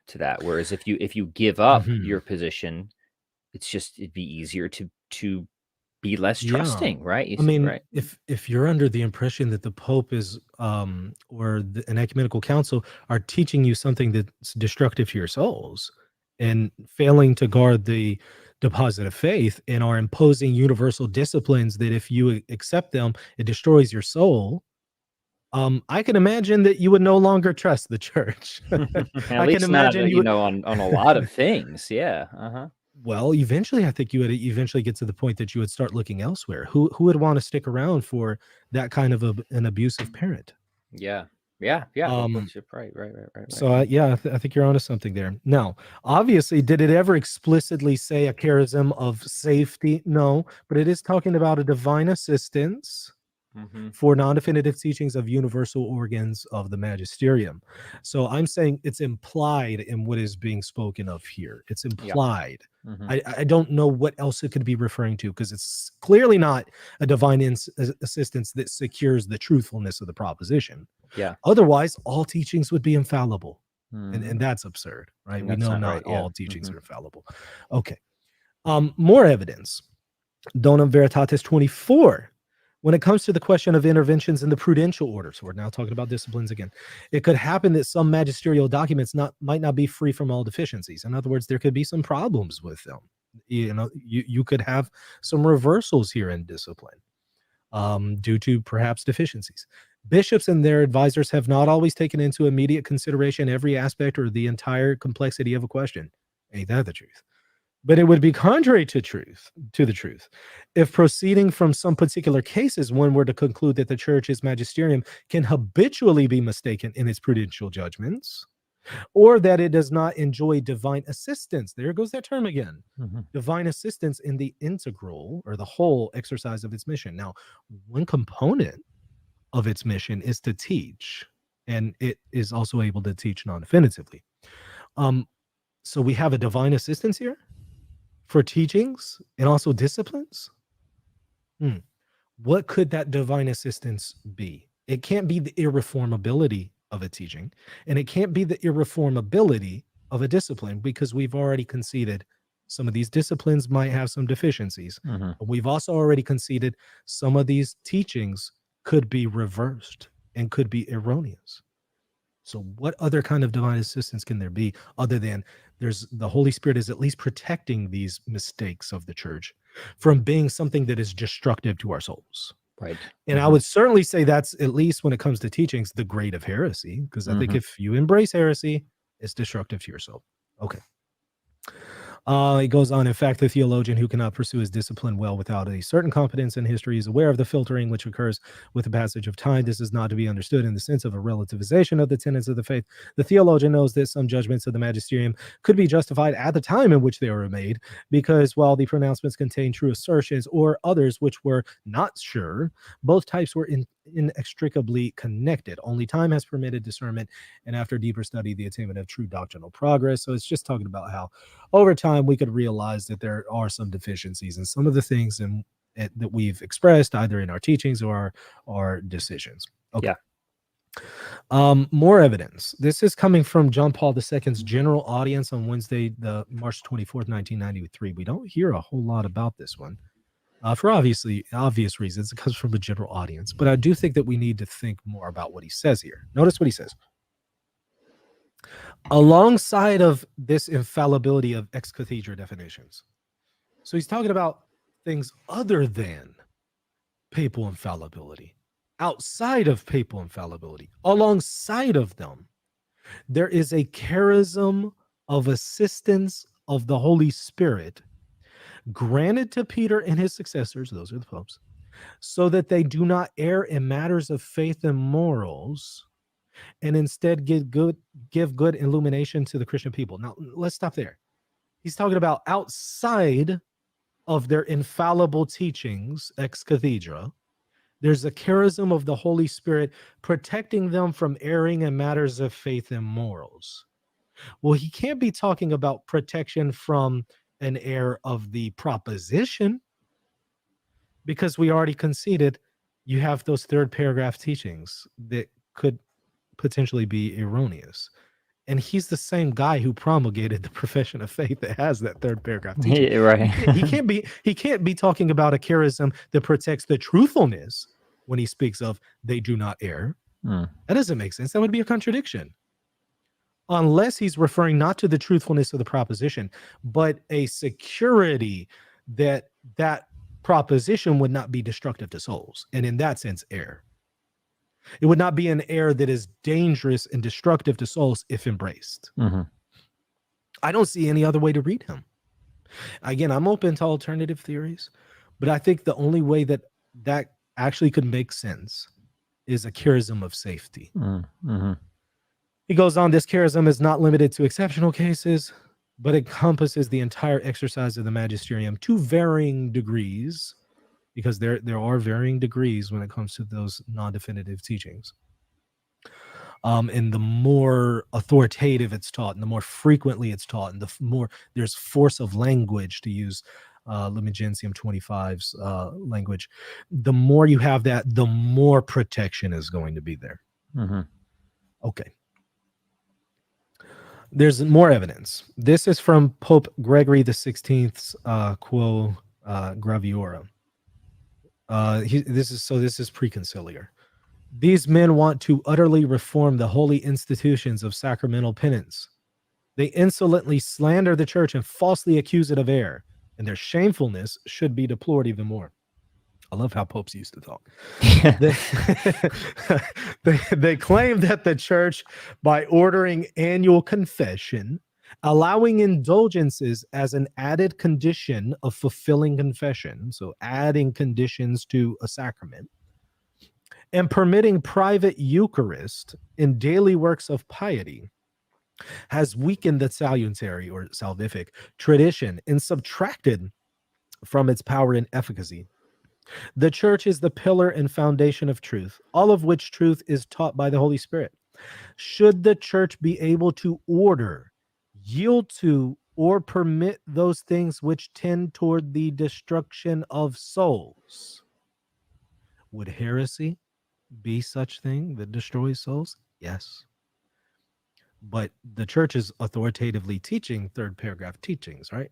A: to that. Whereas if you give up
B: Mhm.
A: your position, it'd be easier to be less
B: Yeah.
A: trusting, right? You
B: I
A: see,
B: mean,
A: right?
B: if you're under the impression that the Pope is or an ecumenical council are teaching you something that's destructive to your souls and failing to guard the deposit of faith and are imposing universal disciplines that if you accept them, it destroys your soul. I can imagine that you would no longer trust the church.
A: At
B: I can
A: least not,
B: imagine you would.
A: on a lot of things. Yeah.
B: Well, eventually, I think you would eventually get to the point that you would start looking elsewhere. Who would want to stick around for that kind of an abusive parent?
A: Yeah. Yeah. Yeah. Of
B: Um,
A: course. You're right. Right. Right. Right. Right.
B: so yeah, I think you're onto something there. Now, obviously, did it ever explicitly say a charism of safety? No, but it is talking about a divine assistance for non-definitive teachings of universal organs of the magisterium. So I'm saying it's implied in what is being spoken of here. It's
A: Yeah.
B: implied.
A: Mhm.
B: I don't know what else it could be referring to, because it's clearly not a divine assistance that secures the truthfulness of the proposition.
A: Yeah.
B: Otherwise, all teachings would be infallible. And,
A: Mhm.
B: and that's absurd, right?
A: And
B: We
A: that's
B: know
A: not
B: not
A: right. Yeah.
B: all teachings are infallible. Okay. More evidence. Donum Veritatis 24. When it comes to the question of interventions in the prudential order, so we're now talking about disciplines again, it could happen that some magisterial documents might not be free from all deficiencies. In other words, there could be some problems with them. You could have some reversals here in discipline due to perhaps deficiencies. Bishops and their advisors have not always taken into immediate consideration every aspect or the entire complexity of a question. Ain't that the truth? But it would be contrary to the truth, if proceeding from some particular cases, one were to conclude that the church's magisterium can habitually be mistaken in its prudential judgments, or that it does not enjoy divine assistance. There goes that term again. Divine assistance in the integral or the whole exercise of its mission. Now, one component of its mission is to teach, and it is also able to teach non-definitively. So we have a divine assistance here for teachings and also disciplines. What could that divine assistance be? It can't be the irreformability of a teaching, and it can't be the irreformability of a discipline, because we've already conceded some of these disciplines might have some deficiencies. But we've also already conceded some of these teachings could be reversed and could be erroneous. So what other kind of divine assistance can there be other than the Holy Spirit is at least protecting these mistakes of the church from being something that is destructive to our souls?
A: Right.
B: And I would certainly say that's, at least when it comes to teachings, the grade of heresy, because I think if you embrace heresy, it's destructive to your soul. Okay. It goes on. In fact, the theologian who cannot pursue his discipline well without a certain competence in history is aware of the filtering which occurs with the passage of time. This is not to be understood in the sense of a relativization of the tenets of the faith. The theologian knows that some judgments of the magisterium could be justified at the time in which they were made, because while the pronouncements contain true assertions or others which were not sure, both types were inextricably connected. Only time has permitted discernment, and after deeper study, the attainment of true doctrinal progress. So it's just talking about how over time we could realize that there are some deficiencies in some of the things that we've expressed either in our teachings or our decisions. Okay. More evidence. This is coming from John Paul II's general audience on Wednesday, the March 24th, 1993. We don't hear a whole lot about this one for obvious reasons. It comes from a general audience, but I do think that we need to think more about what he says here. Notice what he says. Alongside of this infallibility of ex cathedra definitions. So he's talking about things other than papal infallibility. outside of papal infallibility, alongside of them, there is a charism of assistance of the Holy Spirit granted to Peter and his successors, those are the popes, so that they do not err in matters of faith and morals, and instead give good illumination to the Christian people. Now, let's stop there. He's talking about outside of their infallible teachings, ex cathedra, there's a charism of the Holy Spirit protecting them from erring in matters of faith and morals. Well, he can't be talking about protection from an error of the proposition, because we already conceded you have those third paragraph teachings that could potentially be erroneous. And he's the same guy who promulgated the profession of faith that has that third paragraph teaching.
A: Yeah, right.
B: He can't be talking about a charism that protects the truthfulness when he speaks of they do not err. That doesn't make sense. That would be a contradiction. Unless he's referring not to the truthfulness of the proposition, but a security that that proposition would not be destructive to souls. And in that sense, err. It would not be an error that is dangerous and destructive to souls if embraced. I don't see any other way to read him. Again, I'm open to alternative theories, but I think the only way that that actually could make sense is a charism of safety. He goes on, this charism is not limited to exceptional cases, but encompasses the entire exercise of the magisterium to varying degrees, because there are varying degrees when it comes to those non-definitive teachings. And the more authoritative it's taught, and the more frequently it's taught, and the more there's force of language, to use Magisterium 25's language, the more you have that, the more protection is going to be there. Okay. There's more evidence. This is from Pope Gregory XVI's Quo Graviorum. This is preconciliar. These men want to utterly reform the holy institutions of sacramental penance. They insolently slander the church and falsely accuse it of error, and their shamefulness should be deplored even more. I love how popes used to talk. They claim that the church, by ordering annual confession, allowing indulgences as an added condition of fulfilling confession, so adding conditions to a sacrament, and permitting private Eucharist in daily works of piety, has weakened the salutary or salvific tradition and subtracted from its power and efficacy. The church is the pillar and foundation of truth, all of which truth is taught by the Holy Spirit. Should the church be able to order, yield to, or permit those things which tend toward the destruction of souls? Would heresy be such thing that destroys souls? Yes. But the church is authoritatively teaching third paragraph teachings, right?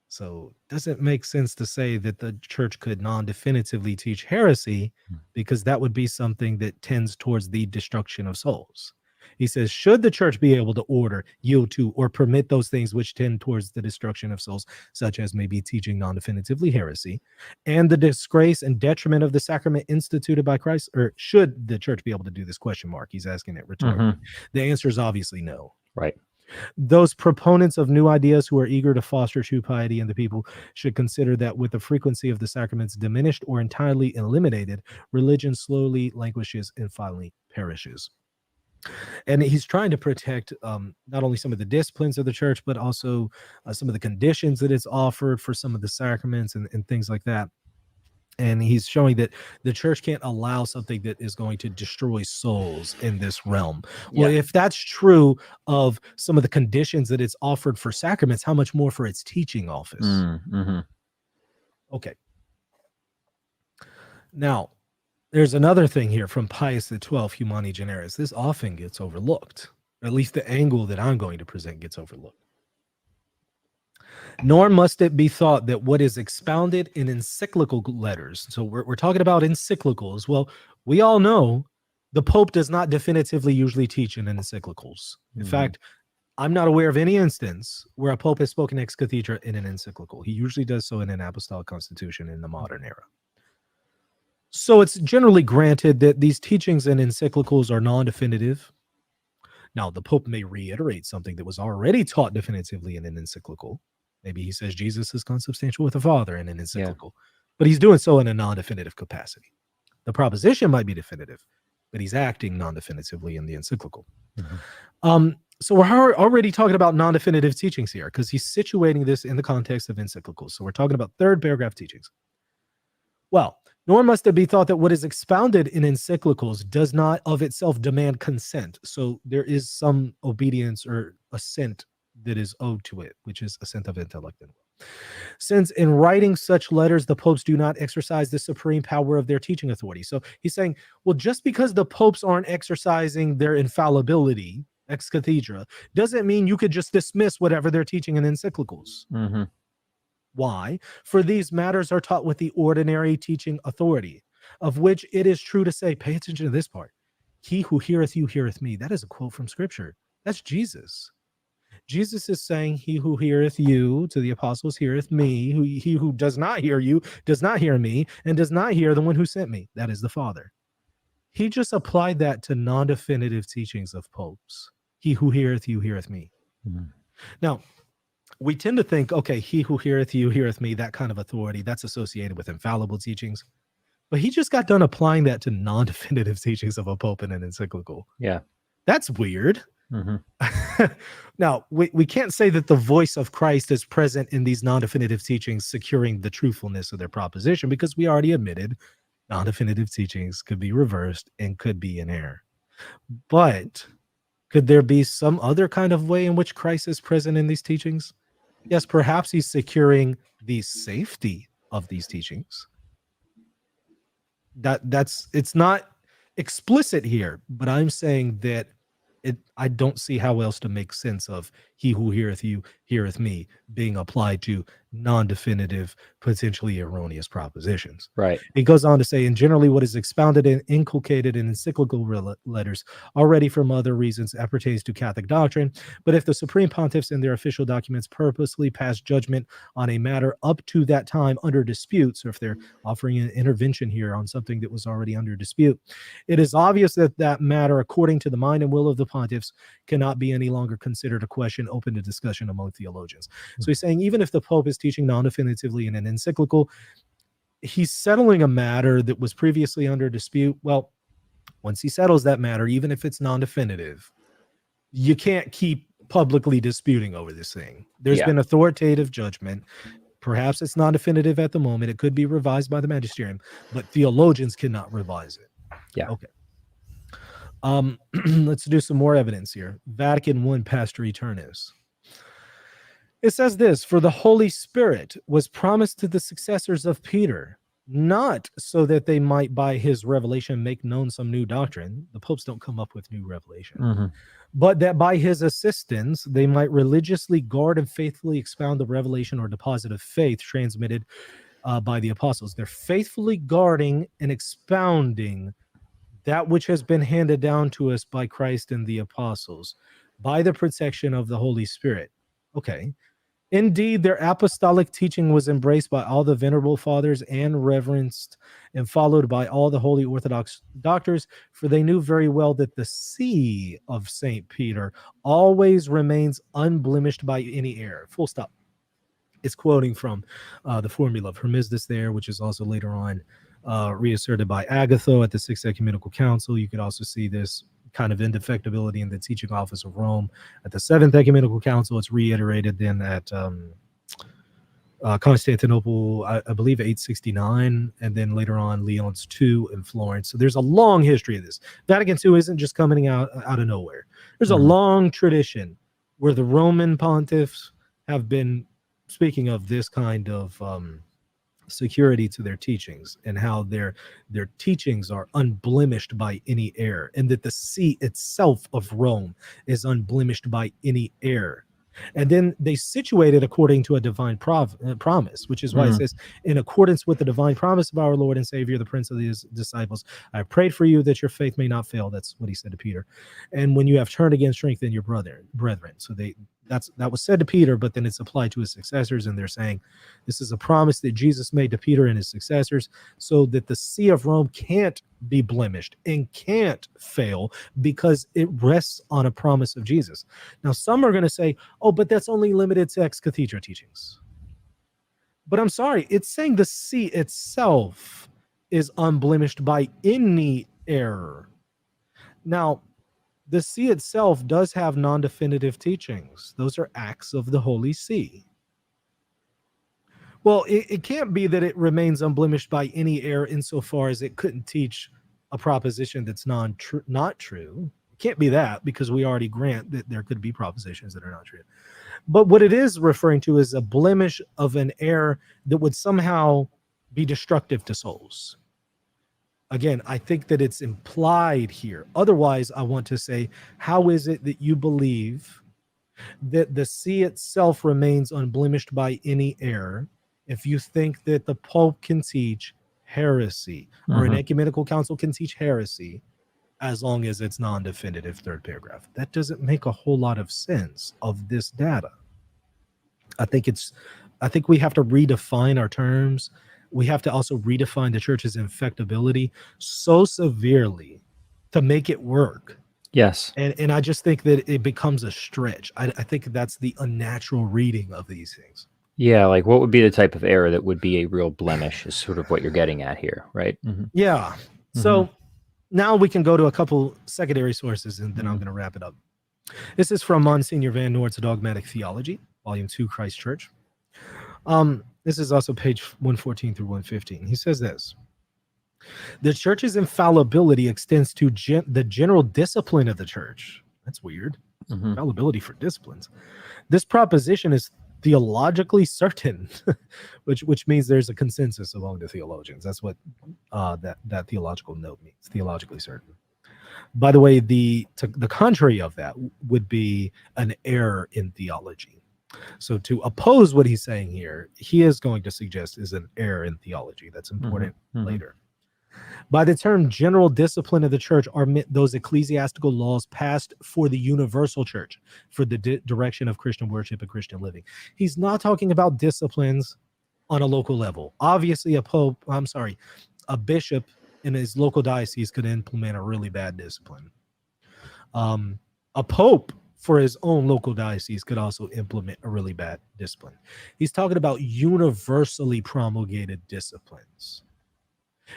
B: So does it make sense to say that the church could non-definitively teach heresy, because that would be something that tends towards the destruction of souls? He says, should the church be able to order, yield to, or permit those things which tend towards the destruction of souls, such as maybe teaching non-definitively heresy, and the disgrace and detriment of the sacrament instituted by Christ? Or should the church be able to do this? Question mark. He's asking it rhetorically. The answer is obviously no.
A: Right.
B: Those proponents of new ideas who are eager to foster true piety in the people should consider that with the frequency of the sacraments diminished or entirely eliminated, religion slowly languishes and finally perishes. And he's trying to protect not only some of the disciplines of the church, but also some of the conditions that it's offered for some of the sacraments and things like that. And he's showing that the church can't allow something that is going to destroy souls in this realm. Well, if that's true of some of the conditions that it's offered for sacraments, how much more for its teaching office? Okay. Now, there's another thing here from Pius XII, Humani Generis. This often gets overlooked. At least the angle that I'm going to present gets overlooked. Nor must it be thought that what is expounded in encyclical letters, so we're talking about encyclicals. Well, we all know the Pope does not definitively usually teach in encyclicals. In fact, I'm not aware of any instance where a Pope has spoken ex cathedra in an encyclical. He usually does so in an apostolic constitution in the modern era. So it's generally granted that these teachings and encyclicals are non-definitive. Now, the Pope may reiterate something that was already taught definitively in an encyclical. Maybe he says Jesus is consubstantial with the Father in an encyclical, but he's doing so in a non-definitive capacity. The proposition might be definitive, but he's acting non-definitively in the encyclical. So we're already talking about non-definitive teachings here because he's situating this in the context of encyclicals. So we're talking about third paragraph teachings. Well, nor must it be thought that what is expounded in encyclicals does not of itself demand consent. So there is some obedience or assent that is owed to it, which is assent of intellect and will. Since in writing such letters, the popes do not exercise the supreme power of their teaching authority. So he's saying, well, just because the popes aren't exercising their infallibility, ex cathedra, doesn't mean you could just dismiss whatever they're teaching in encyclicals. Why? For these matters are taught with the ordinary teaching authority, of which it is true to say, pay attention to this part. He who heareth you heareth me. That is a quote from scripture. That's Jesus. Jesus is saying, he who heareth you, to the apostles, heareth me. He who does not hear you does not hear me, and does not hear the one who sent me. That is the Father. He just applied that to non-definitive teachings of popes. He who heareth you heareth me. Now, we tend to think, okay, he who heareth you heareth me, that kind of authority, that's associated with infallible teachings. But he just got done applying that to non-definitive teachings of a pope in an encyclical.
A: Yeah.
B: That's weird. Now, we can't say that the voice of Christ is present in these non-definitive teachings, securing the truthfulness of their proposition, because we already admitted non-definitive teachings could be reversed and could be in error. But could there be some other kind of way in which Christ is present in these teachings? Yes, perhaps he's securing the safety of these teachings. It's not explicit here, but I'm saying that I don't see how else to make sense of he who heareth you heareth me being applied to non-definitive, potentially erroneous propositions.
A: Right.
B: It goes on to say, and generally what is expounded and inculcated in encyclical letters already from other reasons appertains to Catholic doctrine. But if the supreme pontiffs in their official documents purposely pass judgment on a matter up to that time under dispute, so if they're offering an intervention here on something that was already under dispute, it is obvious that that matter, according to the mind and will of the pontiffs, cannot be any longer considered a question open to discussion among theologians. So he's saying, even if the Pope is teaching non-definitively in an encyclical, he's settling a matter that was previously under dispute. Well, once he settles that matter, even if it's non-definitive, you can't keep publicly disputing over this thing. There's been authoritative judgment. Perhaps it's non-definitive at the moment. It could be revised by the Magisterium, but theologians cannot revise it.
A: Yeah.
B: Okay. Let's do some more evidence here. Vatican I, Pastor Eternus. It says this: for the Holy Spirit was promised to the successors of Peter, not so that they might by his revelation make known some new doctrine. The popes don't come up with new revelation. But that by his assistance they might religiously guard and faithfully expound the revelation or deposit of faith transmitted by the apostles. They're faithfully guarding and expounding that which has been handed down to us by Christ and the apostles by the protection of the Holy Spirit. Okay. Indeed, their apostolic teaching was embraced by all the venerable fathers and reverenced and followed by all the holy Orthodox doctors, for they knew very well that the see of St. Peter always remains unblemished by any error. Full stop. It's quoting from the formula of Hermisdas there, which is also later on reasserted by Agatho at the Sixth Ecumenical Council. You could also see this kind of indefectibility in the teaching office of Rome at the Seventh Ecumenical Council. It's reiterated then at Constantinople, I believe 869, and then later on Leon's II in Florence. So there's a long history of this. Vatican II isn't just coming out of nowhere. There's a long tradition where the Roman pontiffs have been speaking of this kind of security to their teachings and how their teachings are unblemished by any error, and that the see itself of Rome is unblemished by any error. And then they situate it according to a divine promise, which is why it says, in accordance with the divine promise of our Lord and Savior, the Prince of his disciples, I prayed for you that your faith may not fail. That's what he said to Peter. And when you have turned again, strengthen your brethren. So they that was said to Peter, but then it's applied to his successors, and they're saying this is a promise that Jesus made to Peter and his successors, so that the see of Rome can't be blemished and can't fail because it rests on a promise of Jesus. Now, some are going to say, oh, but that's only limited to ex cathedra teachings. But I'm sorry, it's saying the see itself is unblemished by any error. Now, the see itself does have non-definitive teachings. Those are acts of the Holy See. Well, it can't be that it remains unblemished by any error insofar as it couldn't teach a proposition that's not true. It can't be that, because we already grant that there could be propositions that are not true. But what it is referring to is a blemish of an error that would somehow be destructive to souls. Again, I think that it's implied here. Otherwise, I want to say, how is it that you believe that the see itself remains unblemished by any error if you think that the Pope can teach heresy, or an ecumenical council can teach heresy, as long as it's non-definitive? Third paragraph. That doesn't make a whole lot of sense of this data. I think we have to redefine our terms. We have to also redefine the church's infectibility so severely to make it work.
A: Yes.
B: And I just think that it becomes a stretch. I think that's the unnatural reading of these things.
A: Yeah, like what would be the type of error that would be a real blemish is sort of what you're getting at here, right?
B: Yeah. So now we can go to a couple secondary sources, and then I'm going to wrap it up. This is from Monsignor Van Noort's Dogmatic Theology, Volume 2, Christ Church. This is also page 114 through 115. He says this: the church's infallibility extends to the general discipline of the church. That's weird. Infallibility for disciplines. This proposition is theologically certain, which means there's a consensus among the theologians. That's what that theological note means, theologically certain. By the way, the contrary of that would be an error in theology. So to oppose what he's saying here, he is going to suggest is an error in theology. That's important later. By the term general discipline of the church are meant those ecclesiastical laws passed for the universal church, for the direction of Christian worship and Christian living. He's not talking about disciplines on a local level. Obviously, a bishop in his local diocese could implement a really bad discipline. A pope for his own local diocese could also implement a really bad discipline. He's talking about universally promulgated disciplines.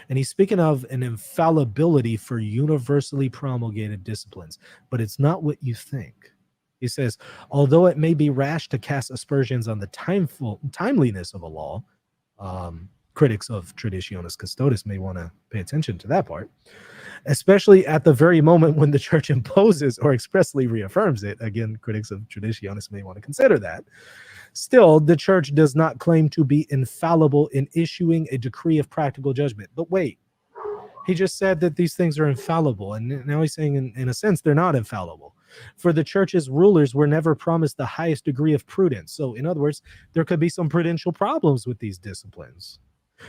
B: And he's speaking of an infallibility for universally promulgated disciplines, but it's not what you think. He says, although it may be rash to cast aspersions on the timeliness of a law, critics of Traditionis Custodes may want to pay attention to that part, especially at the very moment when the church imposes or expressly reaffirms it. Again, critics of Traditionis may want to consider that. Still, the church does not claim to be infallible in issuing a decree of practical judgment. But wait, he just said that these things are infallible, and now he's saying in a sense they're not infallible. For the church's rulers were never promised the highest degree of prudence. So in other words, there could be some prudential problems with these disciplines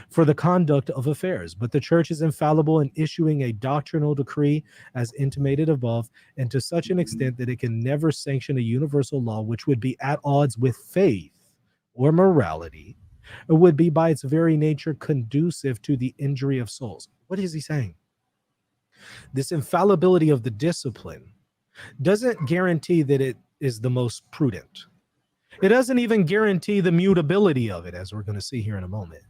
B: for the conduct of affairs, but the church is infallible in issuing a doctrinal decree as intimated above, and to such an extent that it can never sanction a universal law which would be at odds with faith or morality, or would be by its very nature conducive to the injury of souls. What is he saying? This infallibility of the discipline doesn't guarantee that it is the most prudent. It doesn't even guarantee the mutability of it, as we're going to see here in a moment.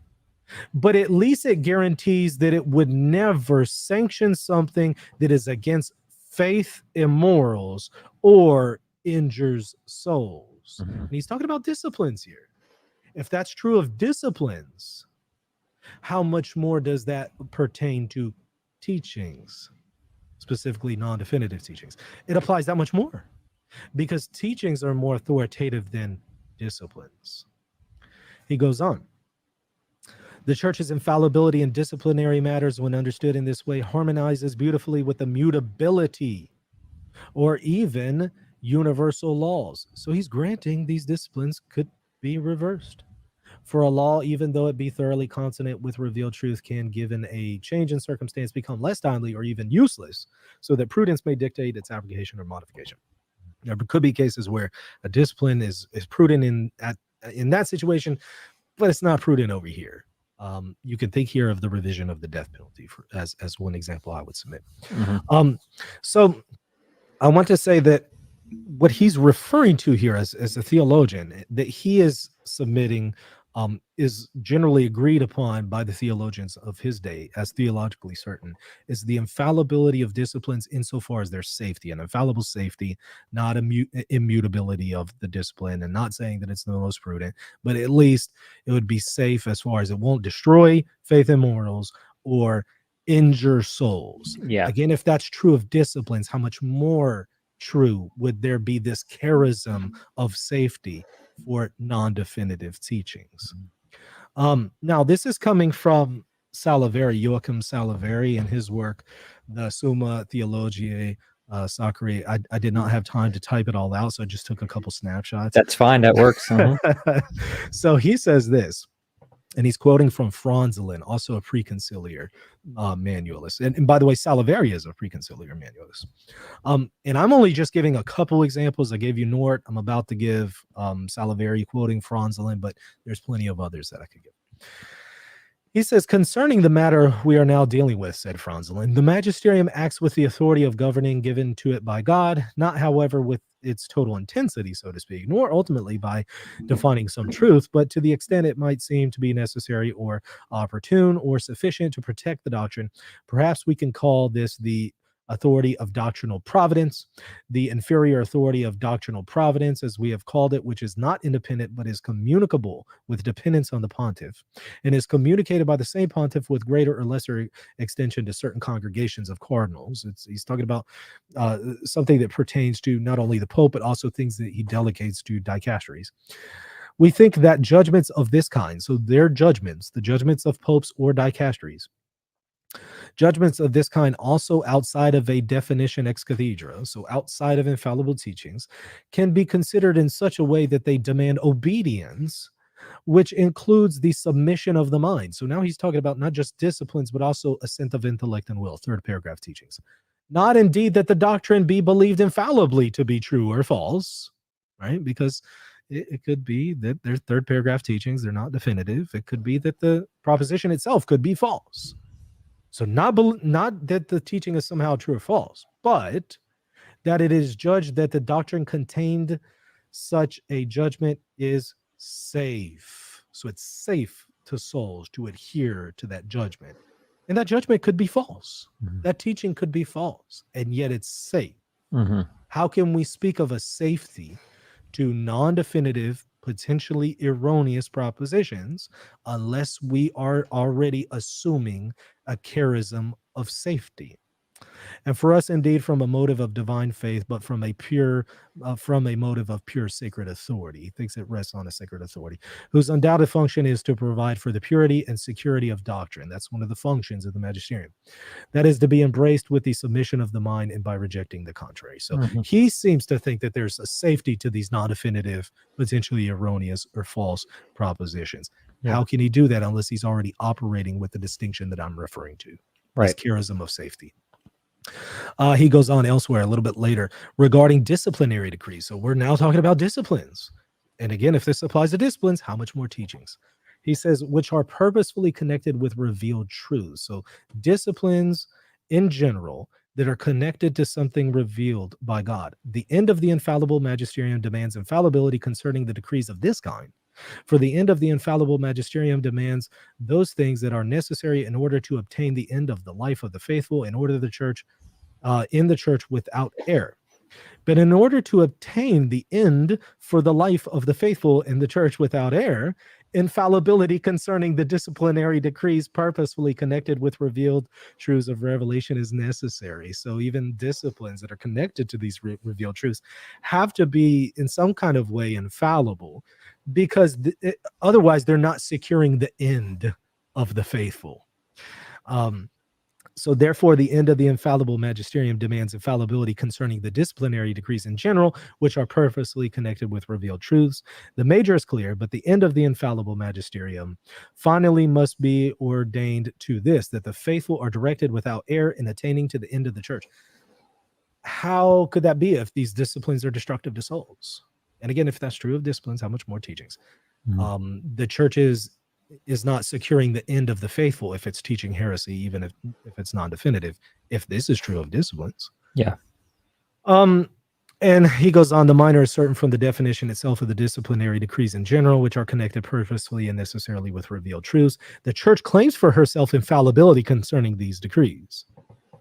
B: But at least it guarantees that it would never sanction something that is against faith and morals or injures souls. And he's talking about disciplines here. If that's true of disciplines, how much more does that pertain to teachings, specifically non-definitive teachings? It applies that much more, because teachings are more authoritative than disciplines. He goes on. The church's infallibility in disciplinary matters, when understood in this way, harmonizes beautifully with the mutability or even universal laws. So he's granting these disciplines could be reversed. For a law, even though it be thoroughly consonant with revealed truth, can, given a change in circumstance, become less timely or even useless, so that prudence may dictate its application or modification. There could be cases where a discipline is prudent in that situation, but it's not prudent over here. You can think here of the revision of the death penalty as one example I would submit.
A: Mm-hmm.
B: So I want to say that what he's referring to here as a theologian that he is submitting is generally agreed upon by the theologians of his day as theologically certain, is the infallibility of disciplines insofar as their safety, and infallible safety, not immutability of the discipline, and not saying that it's the most prudent, but at least it would be safe as far as it won't destroy faith and morals or injure souls.
A: Yeah.
B: Again, if that's true of disciplines, how much more true would there be this charism of safety for non-definitive teachings? Now, this is coming from Saliveri, Joachim Saliveri, in his work, the Summa Theologiae Sacrae. I did not have time to type it all out, so I just took a couple snapshots.
A: That's fine. That works.
B: So he says this, and he's quoting from Franzelin, also a preconciliar manualist. And by the way, Saliveri is a preconciliar manualist. And I'm only just giving a couple examples. I gave you Nort. I'm about to give Saliveri quoting Franzelin, but there's plenty of others that I could give. He says, concerning the matter we are now dealing with, said Franzelin, the magisterium acts with the authority of governing given to it by God, not, however, with its total intensity, so to speak, nor ultimately by defining some truth, but to the extent it might seem to be necessary or opportune or sufficient to protect the doctrine. Perhaps we can call this the authority of doctrinal providence, the inferior authority of doctrinal providence, as we have called it, which is not independent, but is communicable with dependence on the pontiff, and is communicated by the same pontiff with greater or lesser extension to certain congregations of cardinals. He's talking about something that pertains to not only the Pope, but also things that he delegates to dicasteries. We think that judgments of this kind, so their judgments, the judgments of popes or dicasteries, judgments of this kind also outside of a definition ex cathedra, so outside of infallible teachings, can be considered in such a way that they demand obedience, which includes the submission of the mind. So now he's talking about not just disciplines, but also assent of intellect and will, third paragraph teachings. Not indeed that the doctrine be believed infallibly to be true or false, right? Because it could be that their third paragraph teachings, they're not definitive. It could be that the proposition itself could be false. So not that the teaching is somehow true or false, but that it is judged that the doctrine contained such a judgment is safe. So it's safe to souls to adhere to that judgment. And that judgment could be false. Mm-hmm. That teaching could be false, and yet it's safe. Mm-hmm. How can we speak of a safety to non-definitive, potentially erroneous propositions unless we are already assuming a charism of safety? And for us, indeed, from a motive of divine faith, but from a motive of pure sacred authority. He thinks it rests on a sacred authority, whose undoubted function is to provide for the purity and security of doctrine. That's one of the functions of the magisterium. That is to be embraced with the submission of the mind and by rejecting the contrary. So he seems to think that there's a safety to these non-definitive, potentially erroneous or false propositions. Yeah. How can he do that unless he's already operating with the distinction that I'm referring to? Right. This charism of safety. He goes on elsewhere a little bit later regarding disciplinary decrees. So we're now talking about disciplines. And again, if this applies to disciplines, how much more teachings? He says, which are purposefully connected with revealed truths. So disciplines in general that are connected to something revealed by God. The end of the infallible magisterium demands infallibility concerning the decrees of this kind. For the end of the infallible magisterium demands those things that are necessary in order to obtain the end of the life of the faithful, in order the church, in the church without error. But in order to obtain the end for the life of the faithful in the church without error, infallibility concerning the disciplinary decrees purposefully connected with revealed truths of revelation is necessary. So even disciplines that are connected to these revealed truths have to be in some kind of way infallible, because otherwise they're not securing the end of the faithful. So therefore, the end of the infallible magisterium demands infallibility concerning the disciplinary decrees in general, which are purposely connected with revealed truths. The major is clear, but the end of the infallible magisterium finally must be ordained to this, that the faithful are directed without error in attaining to the end of the church. how could that be if these disciplines are destructive to souls? And again, if that's true of disciplines, how much more teachings? The church is not securing the end of the faithful if it's teaching heresy, even if it's non-definitive, if this is true of disciplines.
A: Yeah.
B: And he goes on, the minor is certain from the definition itself of the disciplinary decrees in general, which are connected purposefully and necessarily with revealed truths. The church claims for herself infallibility concerning these decrees.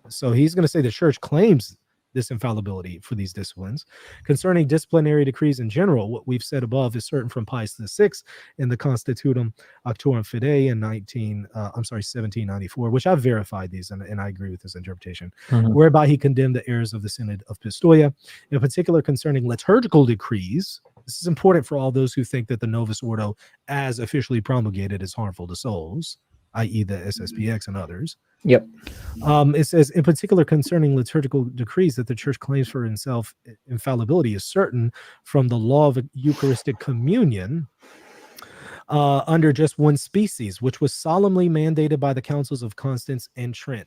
B: So he's going to say the church claims this infallibility for these disciplines. Concerning disciplinary decrees in general, what we've said above is certain from Pius VI in the Constitutum Auctorum Fidei in 1794, which I've verified these, and I agree with this interpretation, whereby he condemned the errors of the Synod of Pistoia, in particular concerning liturgical decrees. This is important for all those who think that the Novus Ordo, as officially promulgated, is harmful to souls, i.e. the SSPX and others.
A: Yep.
B: It says, in particular concerning liturgical decrees, that the church claims for itself infallibility is certain from the law of Eucharistic communion under just one species, which was solemnly mandated by the councils of Constance and Trent.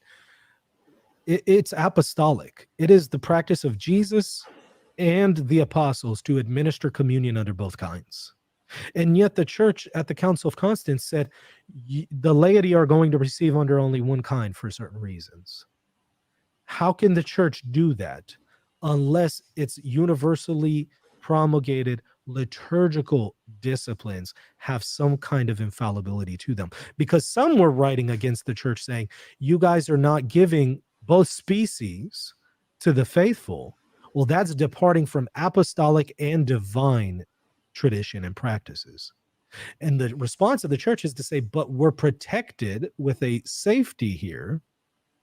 B: It's apostolic. It is the practice of Jesus and the apostles to administer communion under both kinds. And yet the church at the Council of Constance said the laity are going to receive under only one kind for certain reasons. How can the church do that unless it's universally promulgated liturgical disciplines have some kind of infallibility to them? Because some were writing against the church saying, you guys are not giving both species to the faithful. Well, that's departing from apostolic and divine tradition and practices. And the response of the church is to say, but we're protected with a safety here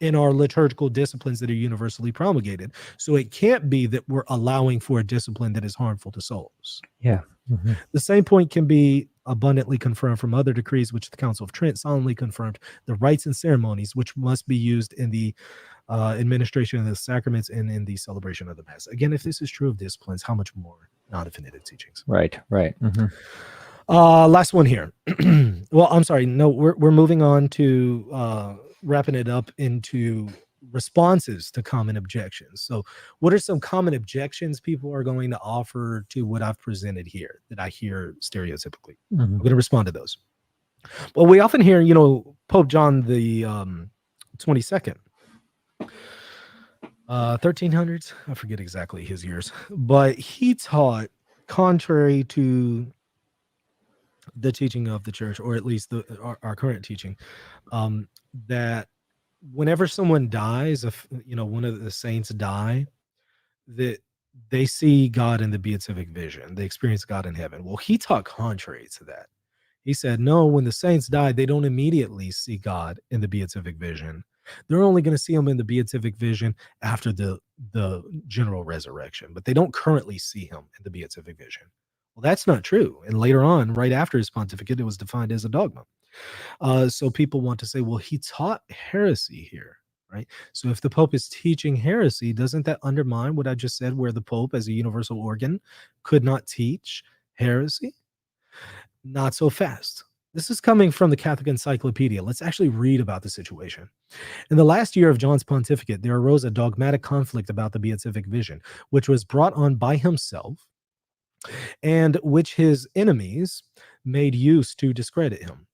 B: in our liturgical disciplines that are universally promulgated. So it can't be that we're allowing for a discipline that is harmful to souls.
A: Yeah.
B: The same point can be abundantly confirmed from other decrees, which the Council of Trent solemnly confirmed, the rites and ceremonies which must be used in the administration of the sacraments and in the celebration of the Mass. Again, if this is true of disciplines, how much more non-definitive teachings?
A: Right.
B: Last one here. Well, I'm sorry. No, we're moving on to wrapping it up into responses to common objections. So what are some common objections people are going to offer to what I've presented here that I hear stereotypically? I'm going to respond to those. Well, we often hear, Pope John the 22nd, 1300s. I forget exactly his years, but he taught, contrary to the teaching of the church, or at least our current teaching, that whenever someone dies, if one of the saints die, that they see God in the beatific vision, they experience God in heaven. Well, he taught contrary to that. He said, no, when the saints die, they don't immediately see God in the beatific vision. They're only going to see him in the beatific vision after the general resurrection, but they don't currently see him in the beatific vision. Well, that's not true. And later on, right after his pontificate, it was defined as a dogma. So people want to say, well, he taught heresy here, right? So if the Pope is teaching heresy, doesn't that undermine what I just said, where the Pope as a universal organ could not teach heresy? Not so fast. This is coming from the Catholic Encyclopedia. Let's actually read about the situation. In the last year of John's pontificate, there arose a dogmatic conflict about the beatific vision, which was brought on by himself and which his enemies made use to discredit him.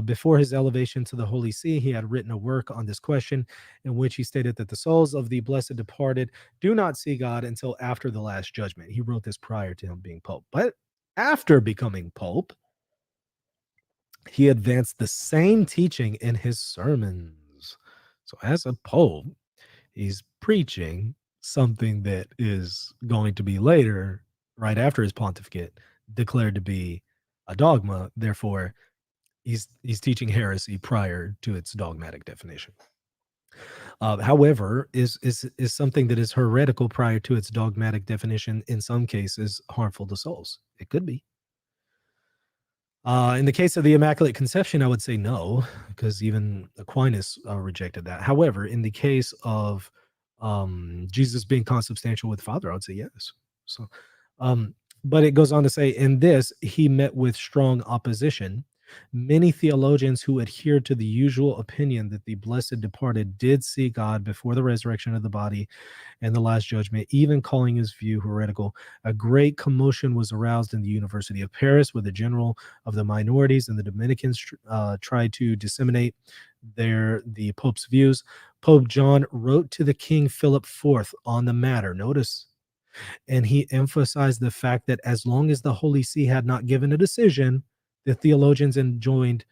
B: Before his elevation to the Holy See, he had written a work on this question in which he stated that the souls of the blessed departed do not see God until after the last judgment. He wrote this prior to him being Pope. But after becoming Pope, he advanced the same teaching in his sermons. So as a Pope, he's preaching something that is going to be later, right after his pontificate, declared to be a dogma. Therefore, he's teaching heresy prior to its dogmatic definition. However, is something that is heretical prior to its dogmatic definition in some cases harmful to souls? It could be. In the case of the Immaculate Conception, I would say no, because even Aquinas rejected that. However, in the case of Jesus being consubstantial with the Father, I would say yes. So, but it goes on to say, in this, he met with strong opposition, Many theologians who adhered to the usual opinion that the blessed departed did see God before the resurrection of the body and the last judgment, even calling his view heretical. A great commotion was aroused in the University of Paris, where the general of the minorities and the Dominicans tried to disseminate the Pope's views. Pope John wrote to the King Philip IV on the matter. Notice, and he emphasized the fact that as long as the Holy See had not given a decision, the theologians enjoyed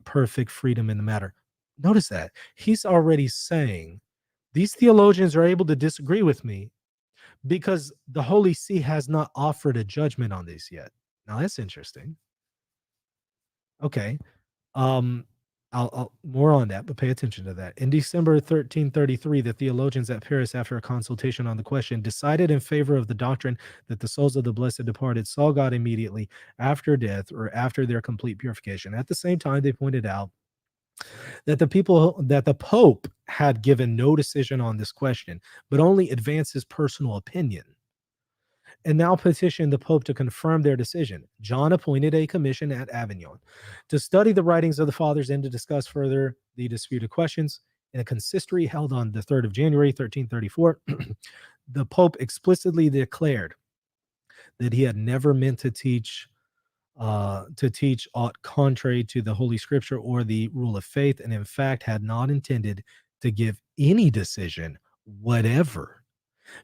B: perfect freedom in the matter. Notice that he's already saying these theologians are able to disagree with me because the Holy See has not offered a judgment on this yet. Now that's interesting. Okay. I'll more on that, but pay attention to that. In December 1333, the theologians at Paris, after a consultation on the question, decided in favor of the doctrine that the souls of the blessed departed saw God immediately after death or after their complete purification. At the same time, they pointed out that the Pope had given no decision on this question, but only advanced his personal opinion, and now petitioned the Pope to confirm their decision. John appointed a commission at Avignon to study the writings of the fathers and to discuss further the disputed questions. In a consistory held on the 3rd of January, 1334, the Pope explicitly declared that he had never meant to teach aught contrary to the Holy Scripture or the rule of faith, and in fact had not intended to give any decision whatever.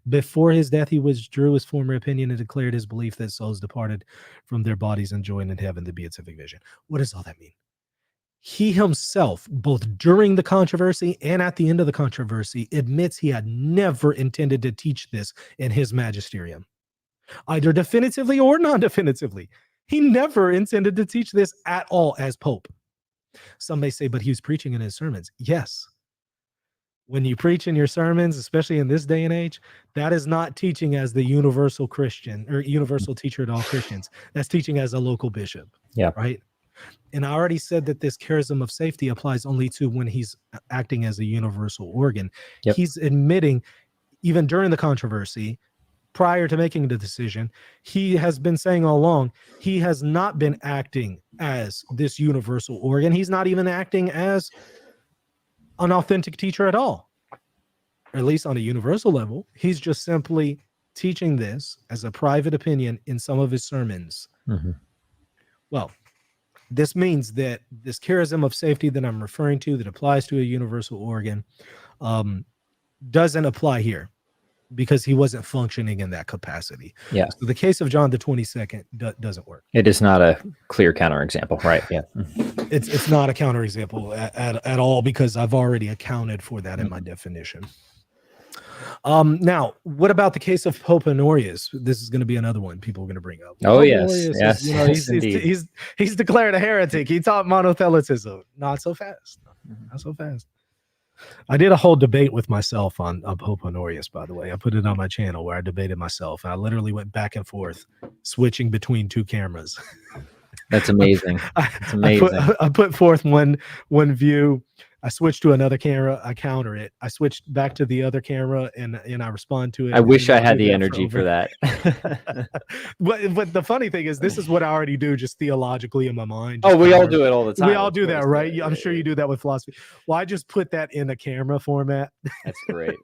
B: Before his death, he withdrew his former opinion and declared his belief that souls departed from their bodies and joined in heaven the beatific vision. What does all that mean? He himself, both during the controversy and at the end of the controversy, admits he had never intended to teach this in his magisterium, either definitively or non-definitively. He never intended to teach this at all as Pope. Some may say, but he was preaching in his sermons. Yes. When you preach in your sermons, especially in this day and age, that is not teaching as the universal Christian or universal teacher to all Christians. That's teaching as a local bishop.
A: Yeah.
B: Right. And I already said that this charism of safety applies only to when he's acting as a universal organ.
A: Yep.
B: He's admitting, even during the controversy, prior to making the decision, he has been saying all along, he has not been acting as this universal organ. He's not even acting as an authentic teacher at all, or at least on a universal level. He's just simply teaching this as a private opinion in some of his sermons.
A: Mm-hmm.
B: Well, this means that this charism of safety that I'm referring to that applies to a universal organ doesn't apply here because he wasn't functioning in that capacity.
A: Yeah.
B: So the case of John the 22nd doesn't work.
A: It is not a clear counterexample, right? Yeah.
B: It's not a counterexample at all because I've already accounted for that in my definition. Now, what about the case of Pope Honorius? This is going to be another one people are going to bring up.
A: Oh,
B: Pope
A: yes.
B: Honorius
A: Yes.
B: is, you know, he's declared a heretic. He taught monothelitism. Not so fast. Not so fast. I did a whole debate with myself on Pope Honorius, by the way. I put it on my channel where I debated myself. I literally went back and forth, switching between two cameras.
A: That's amazing. That's amazing.
B: I put forth one view. I switched to another camera. I counter it. I switched back to the other camera and I respond to it.
A: I wish I had the energy for that.
B: But the funny thing is, this is what I already do just theologically in my mind.
A: Oh, we all do it all the time.
B: We all do that, right? I'm sure you do that with philosophy. Well, I just put that in a camera format.
A: That's great.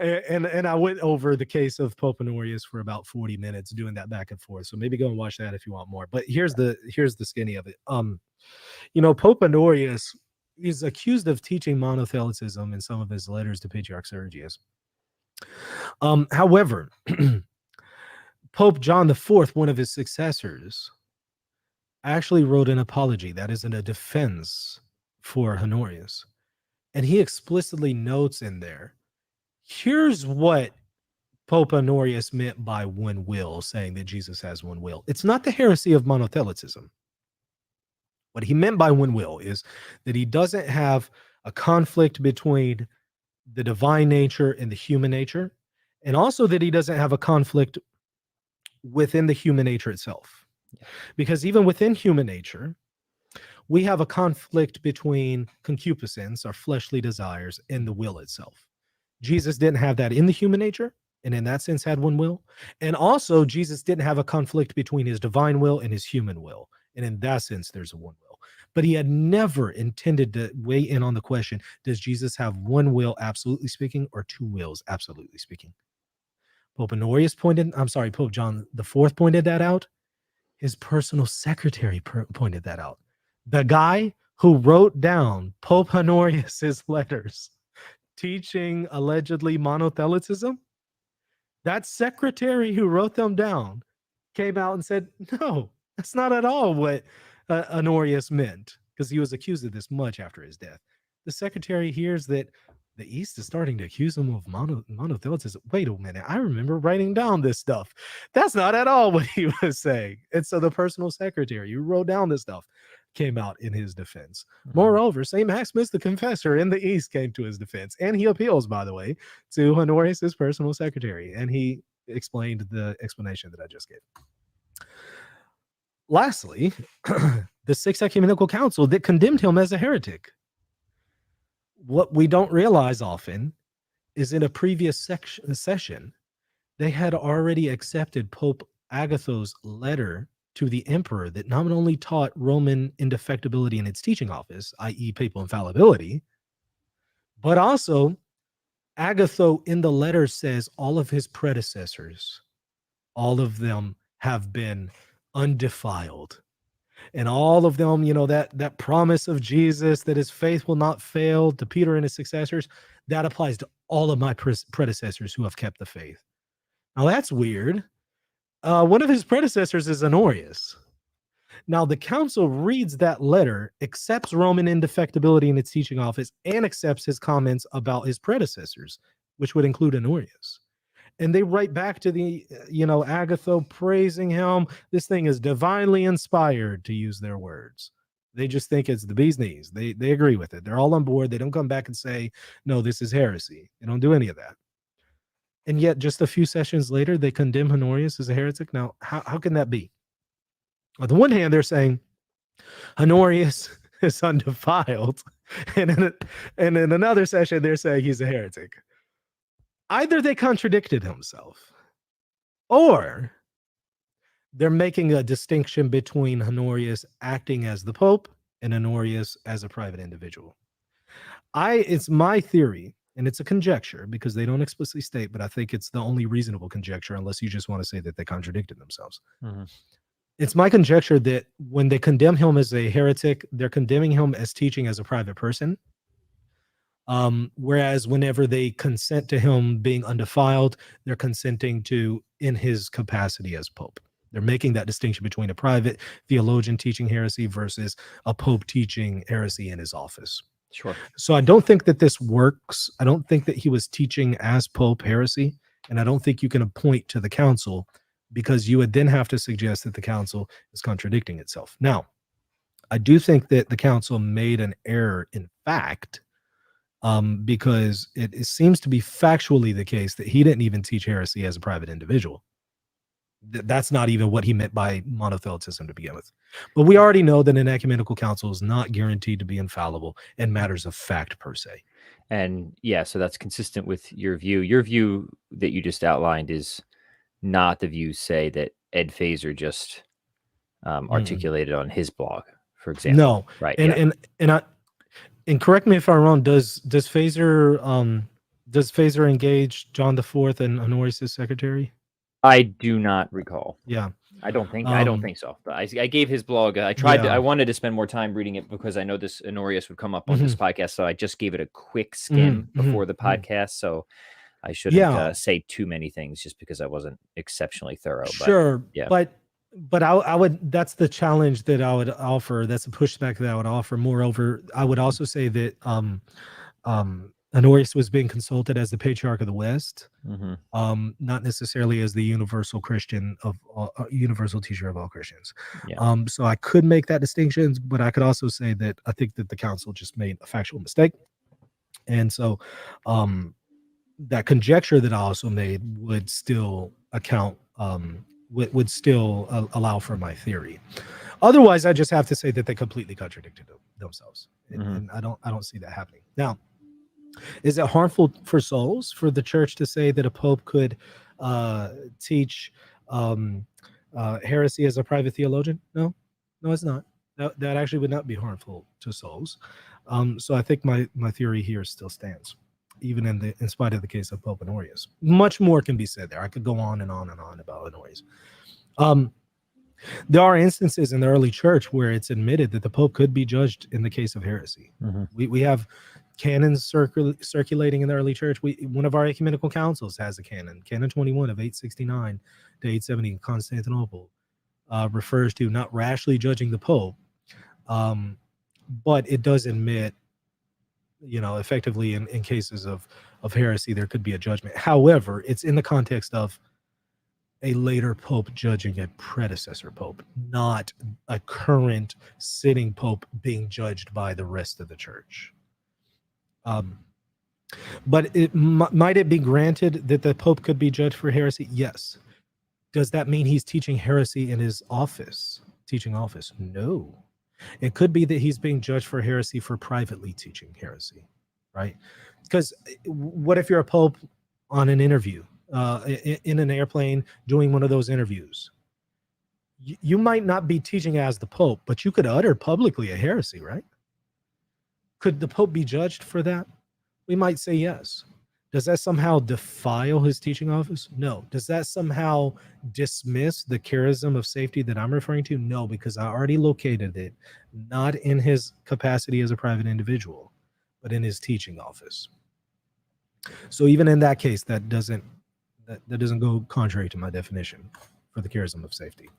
B: And I went over the case of Pope Honorius for about 40 minutes doing that back and forth. So maybe go and watch that if you want more. But here's the skinny of it. You know, Pope Honorius is accused of teaching monothelitism in some of his letters to Patriarch Sergius. However, Pope John IV, one of his successors, actually wrote an apology that is in a defense for Honorius. And he explicitly notes in there, here's what Pope Honorius meant by one will, saying that Jesus has one will. It's not the heresy of monothelitism. What he meant by one will is that he doesn't have a conflict between the divine nature and the human nature, and also that he doesn't have a conflict within the human nature itself. Because even within human nature, we have a conflict between concupiscence, our fleshly desires, and the will itself. Jesus didn't have that in the human nature, and in that sense had one will. And also Jesus didn't have a conflict between his divine will and his human will. And in that sense, there's a one will. But he had never intended to weigh in on the question, does Jesus have one will, absolutely speaking, or two wills, absolutely speaking? Pope John IV pointed that out. His personal secretary pointed that out. The guy who wrote down Pope Honorius's letters teaching allegedly monothelitism, that secretary who wrote them down came out and said, no, that's not at all what Honorius meant, because he was accused of this much after his death. The secretary hears that the East is starting to accuse him of monothelitism. Wait a minute, I remember writing down this stuff. That's not at all what he was saying. And so the personal secretary who wrote down this stuff came out in his defense. Moreover, St. Maximus the Confessor in the East came to his defense. And he appeals, by the way, to Honorius's personal secretary. And he explained the explanation that I just gave. Lastly, the Sixth Ecumenical Council that condemned him as a heretic. What we don't realize often is in a previous session, they had already accepted Pope Agatho's letter to the emperor that not only taught Roman indefectibility in its teaching office, i.e. papal infallibility, but also Agatho in the letter says all of his predecessors, all of them have been undefiled. And all of them, that promise of Jesus that his faith will not fail to Peter and his successors, that applies to all of my predecessors who have kept the faith. Now that's weird. One of his predecessors is Honorius. Now the council reads that letter, accepts Roman indefectibility in its teaching office, and accepts his comments about his predecessors, which would include Honorius. And they write back to the, Agatho praising him. This thing is divinely inspired, to use their words. They just think it's the bee's knees. They agree with it. They're all on board. They don't come back and say, no, this is heresy. They don't do any of that. And yet just a few sessions later, they condemn Honorius as a heretic. Now, how can that be? On the one hand, they're saying Honorius is undefiled. And in another session, they're saying he's a heretic. Either they contradicted himself, or they're making a distinction between Honorius acting as the Pope and Honorius as a private individual. It's my theory, and it's a conjecture because they don't explicitly state, but I think it's the only reasonable conjecture, unless you just want to say that they contradicted themselves. Mm-hmm. It's my conjecture that when they condemn him as a heretic, they're condemning him as teaching as a private person. Whereas whenever they consent to him being undefiled, they're consenting to in his capacity as Pope. They're making that distinction between a private theologian teaching heresy versus a Pope teaching heresy in his office.
A: Sure.
B: So I don't think that this works. I don't think that he was teaching as Pope heresy, and I don't think you can appoint to the council, because you would then have to suggest that the council is contradicting itself. Now, I do think that the council made an error in fact, because it seems to be factually the case that he didn't even teach heresy as a private individual. That's not even what he meant by monothelitism to begin with. But we already know that an ecumenical council is not guaranteed to be infallible in matters of fact per se.
A: And yeah, so that's consistent with your view. Your view that you just outlined is not the views, say, that Ed Fazer just articulated on his blog, for example.
B: No,
A: right?
B: And correct me if I'm wrong. Does Fazer engage John IV and Honorius' secretary?
A: I do not recall.
B: Yeah,
A: I don't think so. But I gave his blog. I tried. I wanted to spend more time reading it because I know this Honorius would come up on this podcast. So I just gave it a quick skim before the podcast. So I shouldn't say too many things just because I wasn't exceptionally thorough.
B: Sure.
A: But, yeah.
B: But I would, that's the challenge that I would offer. That's the pushback that I would offer. Moreover, I would also say that Honorius was being consulted as the Patriarch of the West, not necessarily as the universal Christian of universal teacher of all Christians. Yeah. So I could make that distinction, but I could also say that I think that the council just made a factual mistake. And so that conjecture that I also made would still account, would still allow for my theory. Otherwise, I just have to say that they completely contradicted themselves. And I don't see that happening. Now, Is it harmful for souls for the church to say that a pope could teach heresy as a private theologian? No, it's not. That actually would not be harmful to souls. So I think my theory here still stands, even in spite of the case of Pope Honorius. Much more can be said there. I could go on and on and on about Honorius. There are instances in the early church where it's admitted that the Pope could be judged in the case of heresy. We have canons circulating in the early church. One of our ecumenical councils has a canon, Canon 21 of 869 to 870 in Constantinople, refers to not rashly judging the Pope, but it does admit, effectively in cases of heresy, there could be a judgment. However, it's in the context of a later pope judging a predecessor pope, not a current sitting pope being judged by the rest of the church. But might it be granted that the pope could be judged for heresy? Yes. Does that mean he's teaching heresy in his teaching office? No. It could be that he's being judged for heresy for privately teaching heresy, right? Because what if you're a pope on an interview, in an airplane, doing one of those interviews? You might not be teaching as the pope, but you could utter publicly a heresy, right? Could the pope be judged for that? We might say yes. Does that somehow defile his teaching office? No. Does that somehow dismiss the charism of safety that I'm referring to? No, because I already located it, not in his capacity as a private individual, but in his teaching office. So even in that case, that doesn't go contrary to my definition for the charism of safety.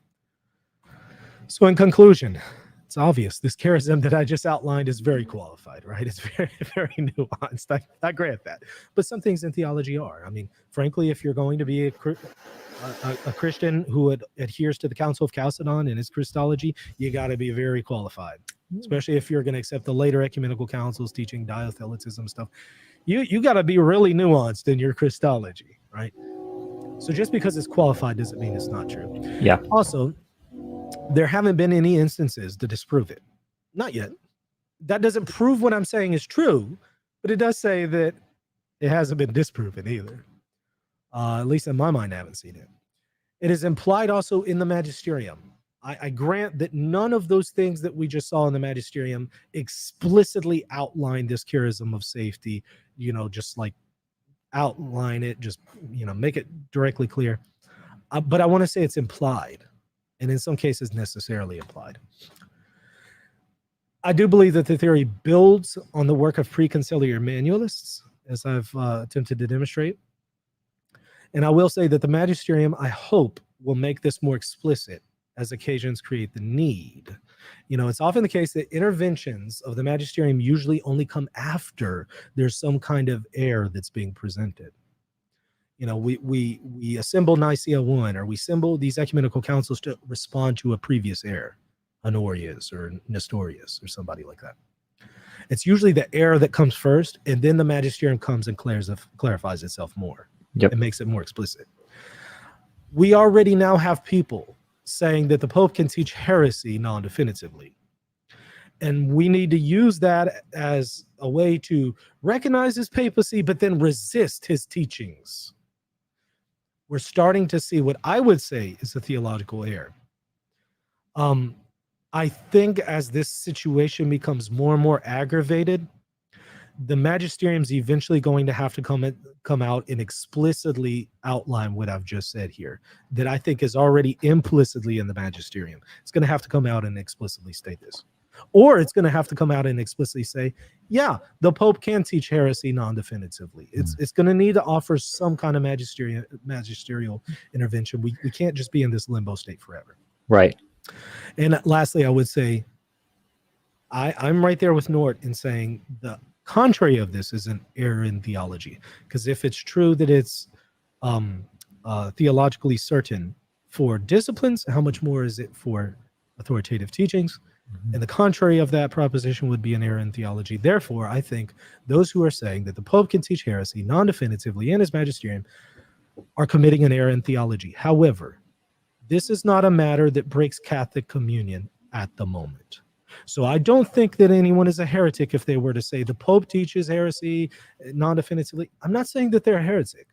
B: So in conclusion, it's obvious this charism that I just outlined is very qualified, right? It's very, very nuanced. I grant that. But some things in theology are. I mean, frankly, if you're going to be a Christian who adheres to the Council of Chalcedon and its Christology, you got to be very qualified, especially if you're going to accept the later ecumenical councils teaching diotheletism stuff. You got to be really nuanced in your Christology, right? So just because it's qualified doesn't mean it's not true.
A: Yeah.
B: Also, there haven't been any instances to disprove it. Not yet. That doesn't prove what I'm saying is true, but it does say that it hasn't been disproven either. At least in my mind, I haven't seen it. It is implied also in the Magisterium. I grant that none of those things that we just saw in the Magisterium explicitly outline this charism of safety, just like outline it, just, make it directly clear. But I want to say it's implied, and in some cases necessarily implied. I do believe that the theory builds on the work of preconciliar manualists, as I've attempted to demonstrate. And I will say that the Magisterium, I hope, will make this more explicit as occasions create the need. It's often the case that interventions of the Magisterium usually only come after there's some kind of error that's being presented. We assemble Nicaea I, or we assemble these ecumenical councils to respond to a previous error, Honorius or Nestorius or somebody like that. It's usually the error that comes first, and then the Magisterium comes and clarifies itself more.
A: Yep.
B: It makes it more explicit. We already now have people saying that the Pope can teach heresy non-definitively. And we need to use that as a way to recognize his papacy, but then resist his teachings. We're starting to see what I would say is a theological error. I think as this situation becomes more and more aggravated, the Magisterium is eventually going to have to come out and explicitly outline what I've just said here, that I think is already implicitly in the Magisterium. It's going to have to come out and explicitly state this. Or it's going to have to come out and explicitly say, yeah, the Pope can teach heresy non-definitively. It's going to need to offer some kind of magisterial intervention. We can't just be in this limbo state forever.
A: Right.
B: And lastly, I would say, I'm right there with Nort in saying the contrary of this is an error in theology. Because if it's true that it's theologically certain for disciplines, how much more is it for authoritative teachings? And the contrary of that proposition would be an error in theology. Therefore, I think those who are saying that the Pope can teach heresy non-definitively in his Magisterium are committing an error in theology. However, this is not a matter that breaks Catholic communion at the moment. So I don't think that anyone is a heretic if they were to say the Pope teaches heresy non-definitively. I'm not saying that they're a heretic.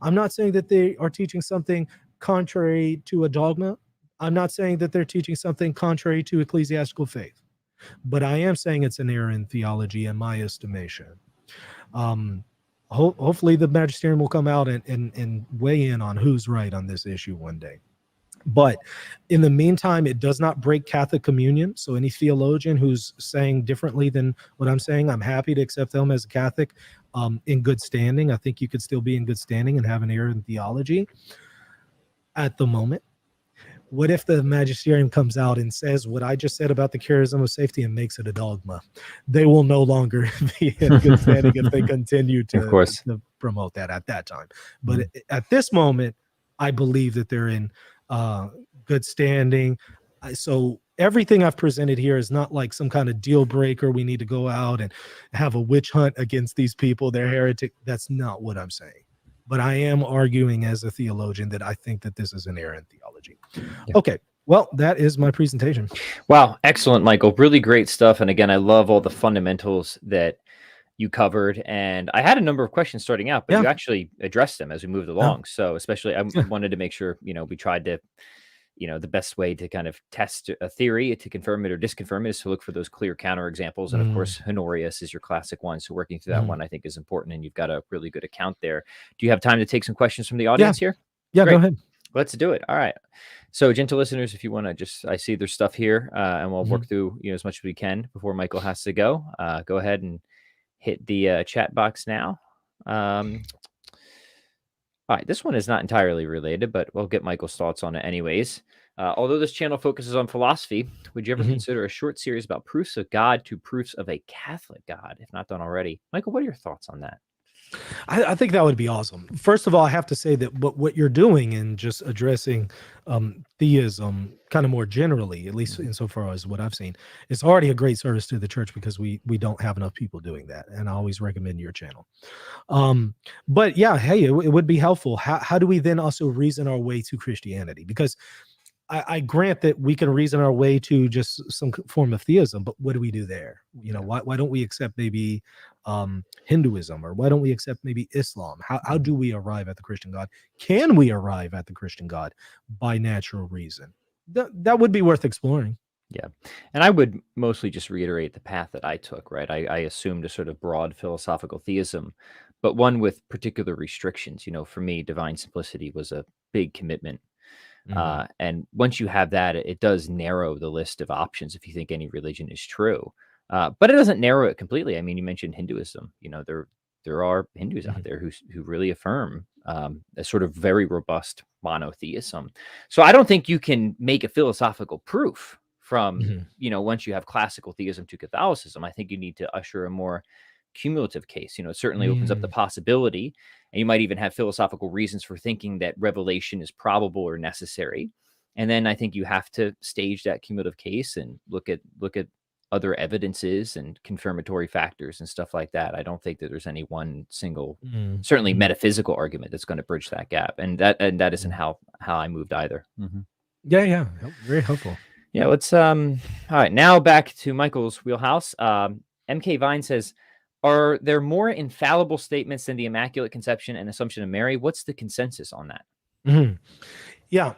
B: I'm not saying that they are teaching something contrary to a dogma. I'm not saying that they're teaching something contrary to ecclesiastical faith. But I am saying it's an error in theology, in my estimation. Hopefully, the magisterium will come out and weigh in on who's right on this issue one day. But in the meantime, it does not break Catholic communion. So any theologian who's saying differently than what I'm saying, I'm happy to accept them as a Catholic in good standing. I think you could still be in good standing and have an error in theology at the moment. What if the magisterium comes out and says what I just said about the charism of safety and makes it a dogma? They will no longer be in good standing if they continue to promote that at that time. But at this moment, I believe that they're in good standing. So everything I've presented here is not like some kind of deal breaker. We need to go out and have a witch hunt against these people. They're heretic. That's not what I'm saying. But I am arguing as a theologian that I think that this is an error in theology. Yeah. Okay. Well, that is my presentation.
A: Wow. Excellent, Michael. Really great stuff. And again, I love all the fundamentals that you covered. And I had a number of questions starting out, but you actually addressed them as we moved along. So especially I wanted to make sure, we tried to, the best way to kind of test a theory to confirm it or disconfirm it is to look for those clear counterexamples. And of course, Honorius is your classic one. So working through that one, I think is important. And you've got a really good account there. Do you have time to take some questions from the audience here?
B: Yeah,
A: Great.
B: Go ahead.
A: Let's do it. All right. So gentle listeners, if you want to I see there's stuff here and we'll work through, as much as we can before Michael has to go. Go ahead and hit the chat box now. All right. This one is not entirely related, but we'll get Michael's thoughts on it anyways. Although this channel focuses on philosophy, would you ever consider a short series about proofs of God to proofs of a Catholic God, if not done already? Michael, what are your thoughts on that?
B: I think that would be awesome. First of all, I have to say that what you're doing in just addressing theism kind of more generally, at least insofar as what I've seen, it's already a great service to the church because we don't have enough people doing that. And I always recommend your channel. But yeah, hey, it would be helpful. How do we then also reason our way to Christianity? Because I grant that we can reason our way to just some form of theism, but what do we do there? Why don't we accept maybe Hinduism, or why don't we accept maybe Islam? How do we arrive at the Christian God? Can we arrive at the Christian God by natural reason? That would be worth exploring.
A: Yeah. And I would mostly just reiterate the path that I took, right? I assumed a sort of broad philosophical theism, but one with particular restrictions. For me, divine simplicity was a big commitment. And once you have that, it does narrow the list of options if you think any religion is true. But it doesn't narrow it completely. I mean, you mentioned Hinduism. There are Hindus out there who really affirm a sort of very robust monotheism. So I don't think you can make a philosophical proof from, once you have classical theism to Catholicism. I think you need to usher a more cumulative case. It certainly opens up the possibility, and you might even have philosophical reasons for thinking that revelation is probable or necessary. And then I think you have to stage that cumulative case and look at other evidences and confirmatory factors and stuff like that. I don't think that there's any one single, certainly metaphysical argument that's going to bridge that gap. And that isn't how I moved either.
B: Yeah. Very helpful.
A: Yeah. Let's, all right, now back to Michael's wheelhouse. MK Vine says, are there more infallible statements than the Immaculate Conception and Assumption of Mary? What's the consensus on that?
B: Yeah,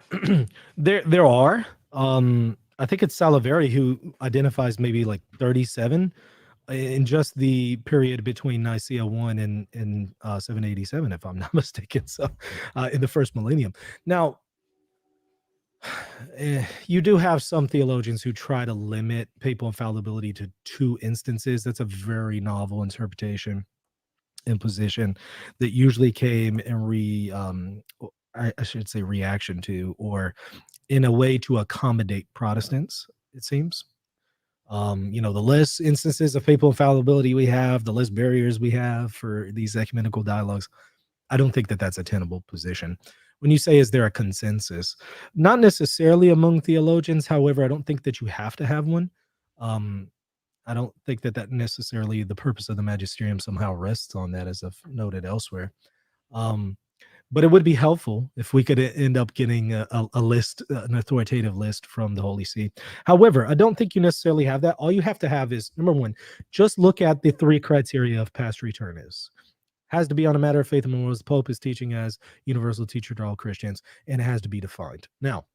B: there are. I think it's Saliveri who identifies maybe like 37 in just the period between Nicaea 1 and 787, if I'm not mistaken. So in the first millennium. Now, you do have some theologians who try to limit papal infallibility to 2 instances. That's a very novel interpretation and position that usually came in I should say reaction to, or in a way to accommodate Protestants, it seems. The less instances of papal infallibility we have, the less barriers we have for these ecumenical dialogues. I don't think that that's a tenable position. When you say, is there a consensus? Not necessarily among theologians. However, I don't think that you have to have one. I don't think that necessarily the purpose of the magisterium somehow rests on that, as I've noted elsewhere. But it would be helpful if we could end up getting a list, an authoritative list from the Holy See. However, I don't think you necessarily have that. All you have to have is, number one, just look at the 3 criteria of past returnists. Has to be on a matter of faith and morals. The Pope is teaching as universal teacher to all Christians, and it has to be defined. Now,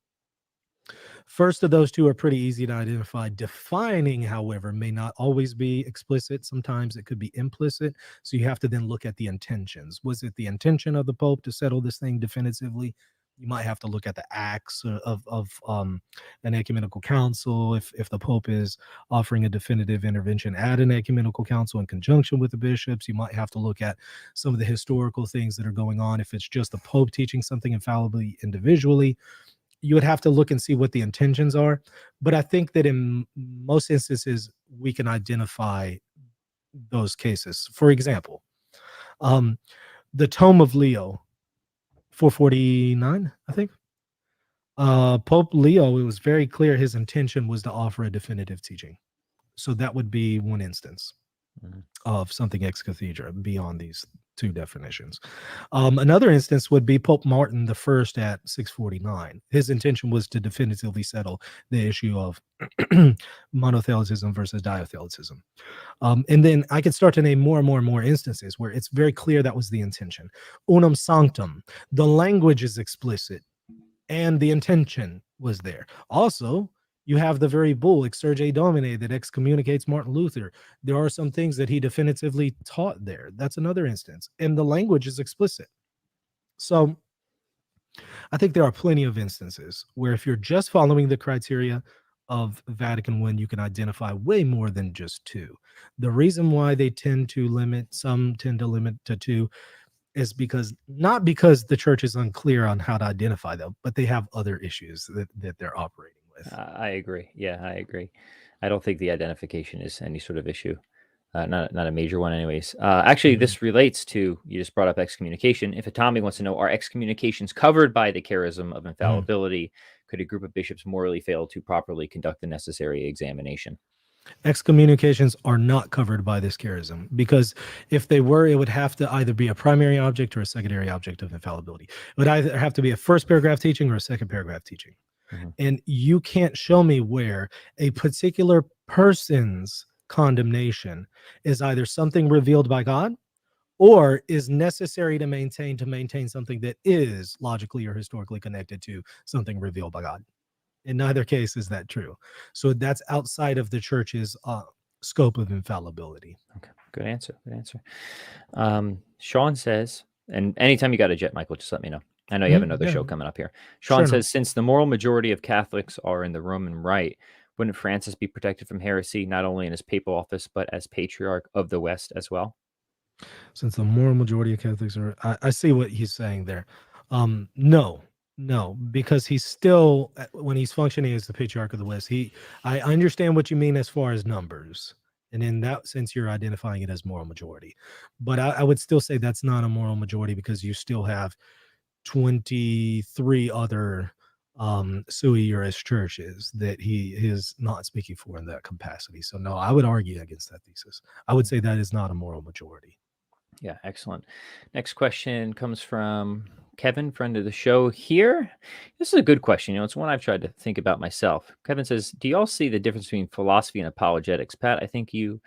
B: first of those 2 are pretty easy to identify. Defining, however, may not always be explicit. Sometimes it could be implicit. So you have to then look at the intentions. Was it the intention of the Pope to settle this thing definitively? You might have to look at the acts of an ecumenical council. If the Pope is offering a definitive intervention at an ecumenical council in conjunction with the bishops, you might have to look at some of the historical things that are going on. If it's just the Pope teaching something infallibly individually, you would have to look and see what the intentions are. But I think that in most instances, we can identify those cases. For example, the Tome of Leo, 449, I think. Pope Leo, it was very clear his intention was to offer a definitive teaching. So that would be one instance of something ex cathedra beyond these 2 definitions. Another instance would be Pope Martin I at 649. His intention was to definitively settle the issue of monothelitism versus diothelitism. And then I could start to name more and more and more instances where it's very clear that was the intention. Unum sanctum, the language is explicit and the intention was there. Also, you have the very bull, Exsurge Domine, that excommunicates Martin Luther. There are some things that he definitively taught there. That's another instance. And the language is explicit. So I think there are plenty of instances where if you're just following the criteria of Vatican I, you can identify way more than just 2. The reason why they tend to limit to 2 is not because the church is unclear on how to identify them, but they have other issues that they're operating with.
A: I agree. Yeah, I agree. I don't think the identification is any sort of issue. Not a major one anyways. Actually, this relates to, you just brought up excommunication. If Atomic wants to know, are excommunications covered by the charism of infallibility? Could a group of bishops morally fail to properly conduct the necessary examination?
B: Excommunications are not covered by this charism, because if they were, it would have to either be a primary object or a secondary object of infallibility. It would either have to be a first paragraph teaching or a second paragraph teaching. And you can't show me where a particular person's condemnation is either something revealed by God or is necessary to maintain something that is logically or historically connected to something revealed by God. In neither case is that true. So that's outside of the church's scope of infallibility.
A: Okay, good answer. Good answer. Sean says, and anytime you got a jet, Michael, just let me know. I know you have another show coming up here. Sean says, since the moral majority of Catholics are in the Roman Rite, wouldn't Francis be protected from heresy, not only in his papal office, but as Patriarch of the West as well?
B: Since the moral majority of Catholics are, I see what he's saying there. No, because he's still, when he's functioning as the Patriarch of the West, I understand what you mean as far as numbers. And in that sense, you're identifying it as moral majority. But I would still say that's not a moral majority, because you still have 23 other sui juris churches that he is not speaking for in that capacity. So no, I would argue against that thesis. I would say that is not a moral majority.
A: Yeah, excellent. Next question comes from Kevin, friend of the show here. This is a good question. It's one I've tried to think about myself. Kevin says, do y'all see the difference between philosophy and apologetics? Pat, I think you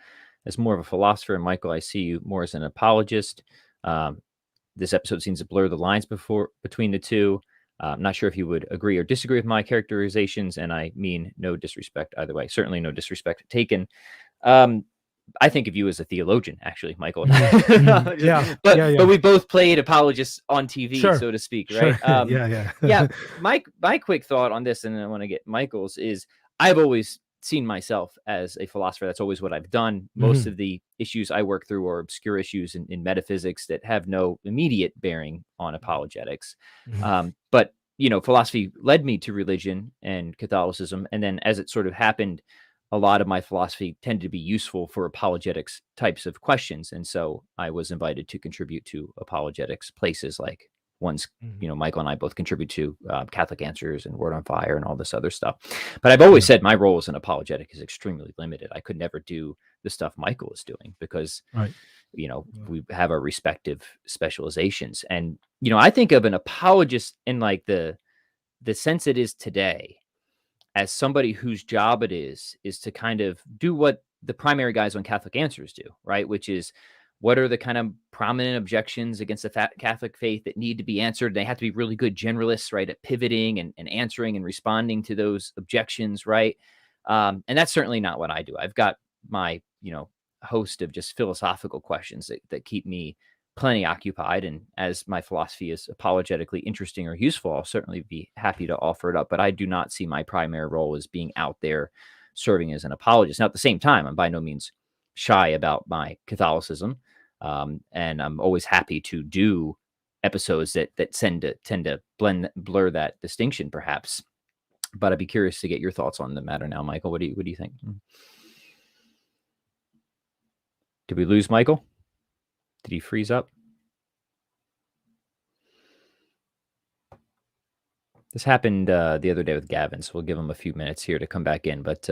A: as more of a philosopher, and Michael, I see you more as an apologist. This episode seems to blur the lines between the two. I'm not sure if you would agree or disagree with my characterizations, and I mean no disrespect either way. Certainly no disrespect taken. I think of you as a theologian, actually, Michael. But we both played apologists on TV, so to speak, right? Yeah. My quick thought on this, and I want to get Michael's, is I've always seen myself as a philosopher. That's always what I've done. Most of the issues I work through are obscure issues in metaphysics that have no immediate bearing on apologetics. But philosophy led me to religion and Catholicism, and then as it sort of happened, a lot of my philosophy tended to be useful for apologetics types of questions. And so I was invited to contribute to apologetics places like ones,
B: Mhm.
A: you know, Michael and I both contribute to, Catholic Answers and Word on Fire and all this other stuff. But I've always said my role as an apologetic is extremely limited. I could never do the stuff Michael is doing because,
B: Right.
A: you know,
B: Yeah.
A: we have our respective specializations. And, you know, I think of an apologist in like the sense it is today as somebody whose job it is to kind of do what the primary guys on Catholic Answers do, right? Which is, what are the kind of prominent objections against the Catholic faith that need to be answered? They have to be really good generalists, right, at pivoting and answering and responding to those objections, right? And that's certainly not what I do. I've got my, you know, host of just philosophical questions that keep me plenty occupied. And as my philosophy is apologetically interesting or useful, I'll certainly be happy to offer it up. But I do not see my primary role as being out there serving as an apologist. Now, at the same time, I'm by no means shy about my Catholicism. And I'm always happy to do episodes that tend to blur that distinction, perhaps. But I'd be curious to get your thoughts on the matter now, Michael. What do you think? Did we lose Michael? Did he freeze up? This happened the other day with Gavin, so we'll give him a few minutes here to come back in. But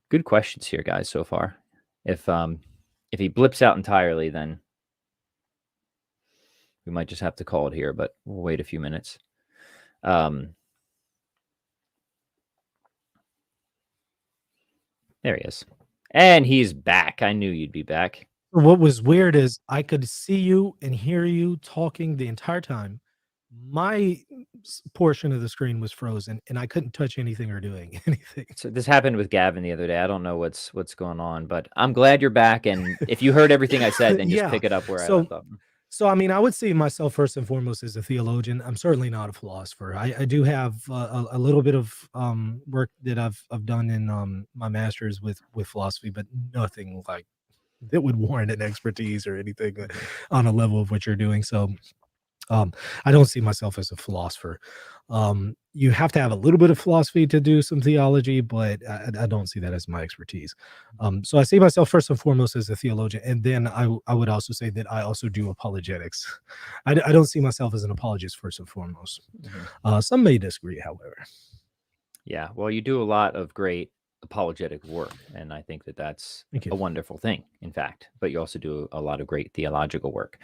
A: good questions here, guys, so far. If he blips out entirely, then we might just have to call it here, but we'll wait a few minutes. There he is. And he's back. I knew you'd be back.
B: What was weird is I could see you and hear you talking the entire time. My portion of the screen was frozen, and I couldn't touch anything or doing anything.
A: So this happened with Gavin the other day. I don't know what's going on, but I'm glad you're back. And if you heard everything I said, then just
B: Yeah.
A: pick it up where I left off.
B: So, I mean, I would see myself first and foremost as a theologian. I'm certainly not a philosopher. I do have a little bit of work that I've done in my master's with philosophy, but nothing like that would warrant an expertise or anything on a level of what you're doing. So I don't see myself as a philosopher. You have to have a little bit of philosophy to do some theology, but I don't see that as my expertise. So I see myself first and foremost as a theologian, and then I would also say that I also do apologetics. I don't see myself as an apologist first and foremost. Some may disagree, however.
A: Yeah, well, you do a lot of great apologetic work, and I think that that's a wonderful thing, in fact. But you also do a lot of great theological work.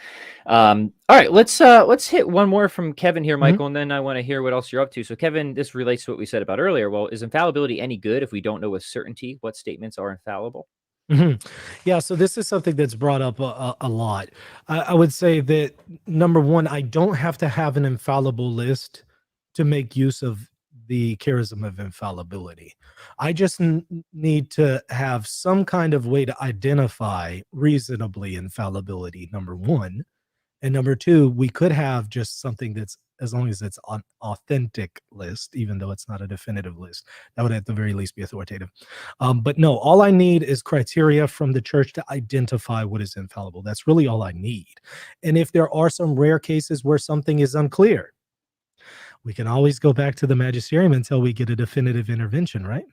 A: All right, let's hit one more from Kevin here, Michael, and then I want to hear what else you're up to. So, Kevin, this relates to what we said about earlier. Well, is infallibility any good if we don't know with certainty what statements are infallible?
B: Yeah, so this is something that's brought up a lot. I would say that number one, I don't have to have an infallible list to make use of the charism of infallibility. I just need to have some kind of way to identify reasonably infallibility, number one. And number two, we could have just something that's, as long as it's an authentic list, even though it's not a definitive list, that would at the very least be authoritative. But no, all I need is criteria from the church to identify what is infallible. That's really all I need. And if there are some rare cases where something is unclear, we can always go back to the magisterium until we get a definitive intervention, right?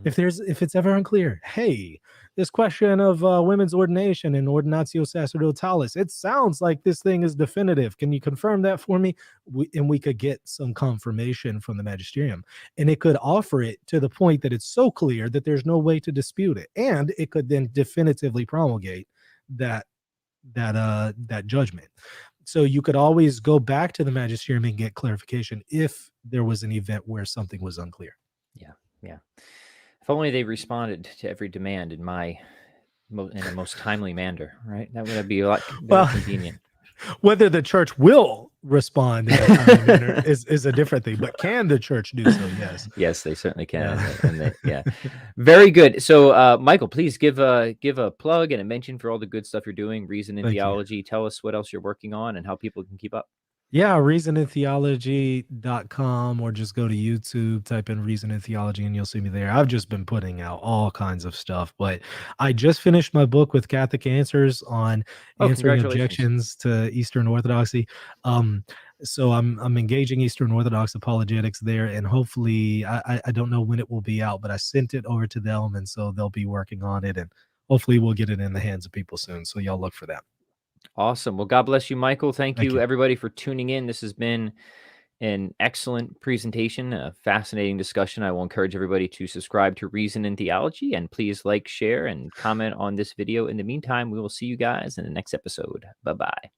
B: If it's ever unclear, hey, this question of women's ordination and ordinatio sacerdotalis, it sounds like this thing is definitive. Can you confirm that for me? We could get some confirmation from the magisterium, and it could offer it to the point that it's so clear that there's no way to dispute it, and it could then definitively promulgate that judgment. So you could always go back to the magisterium and get clarification if there was an event where something was unclear.
A: Yeah. If only they responded to every demand in a most timely manner, right? That would be a lot more convenient.
B: Whether the church will respond in a timely manner is a different thing, but can the church do so? Yes.
A: Yes, they certainly can. Yeah. Very good. So, Michael, please give a plug and a mention for all the good stuff you're doing, Reason in Theology. Tell us what else you're working on and how people can keep up.
B: Yeah, reasonintheology.com, or just go to YouTube, type in Reason in Theology, and you'll see me there. I've just been putting out all kinds of stuff, but I just finished my book with Catholic Answers on answering objections to Eastern Orthodoxy. So I'm engaging Eastern Orthodox apologetics there, and hopefully, I don't know when it will be out, but I sent it over to them, and so they'll be working on it, and hopefully we'll get it in the hands of people soon. So y'all look for that.
A: Awesome. Well, God bless you, Michael. Thank
B: Thank
A: you,
B: you.
A: everybody, for tuning in. This has been an excellent presentation, a fascinating discussion. I will encourage everybody to subscribe to Reason and Theology, and please like, share, and comment on this video. In the meantime, we will see you guys in the next episode. Bye-bye.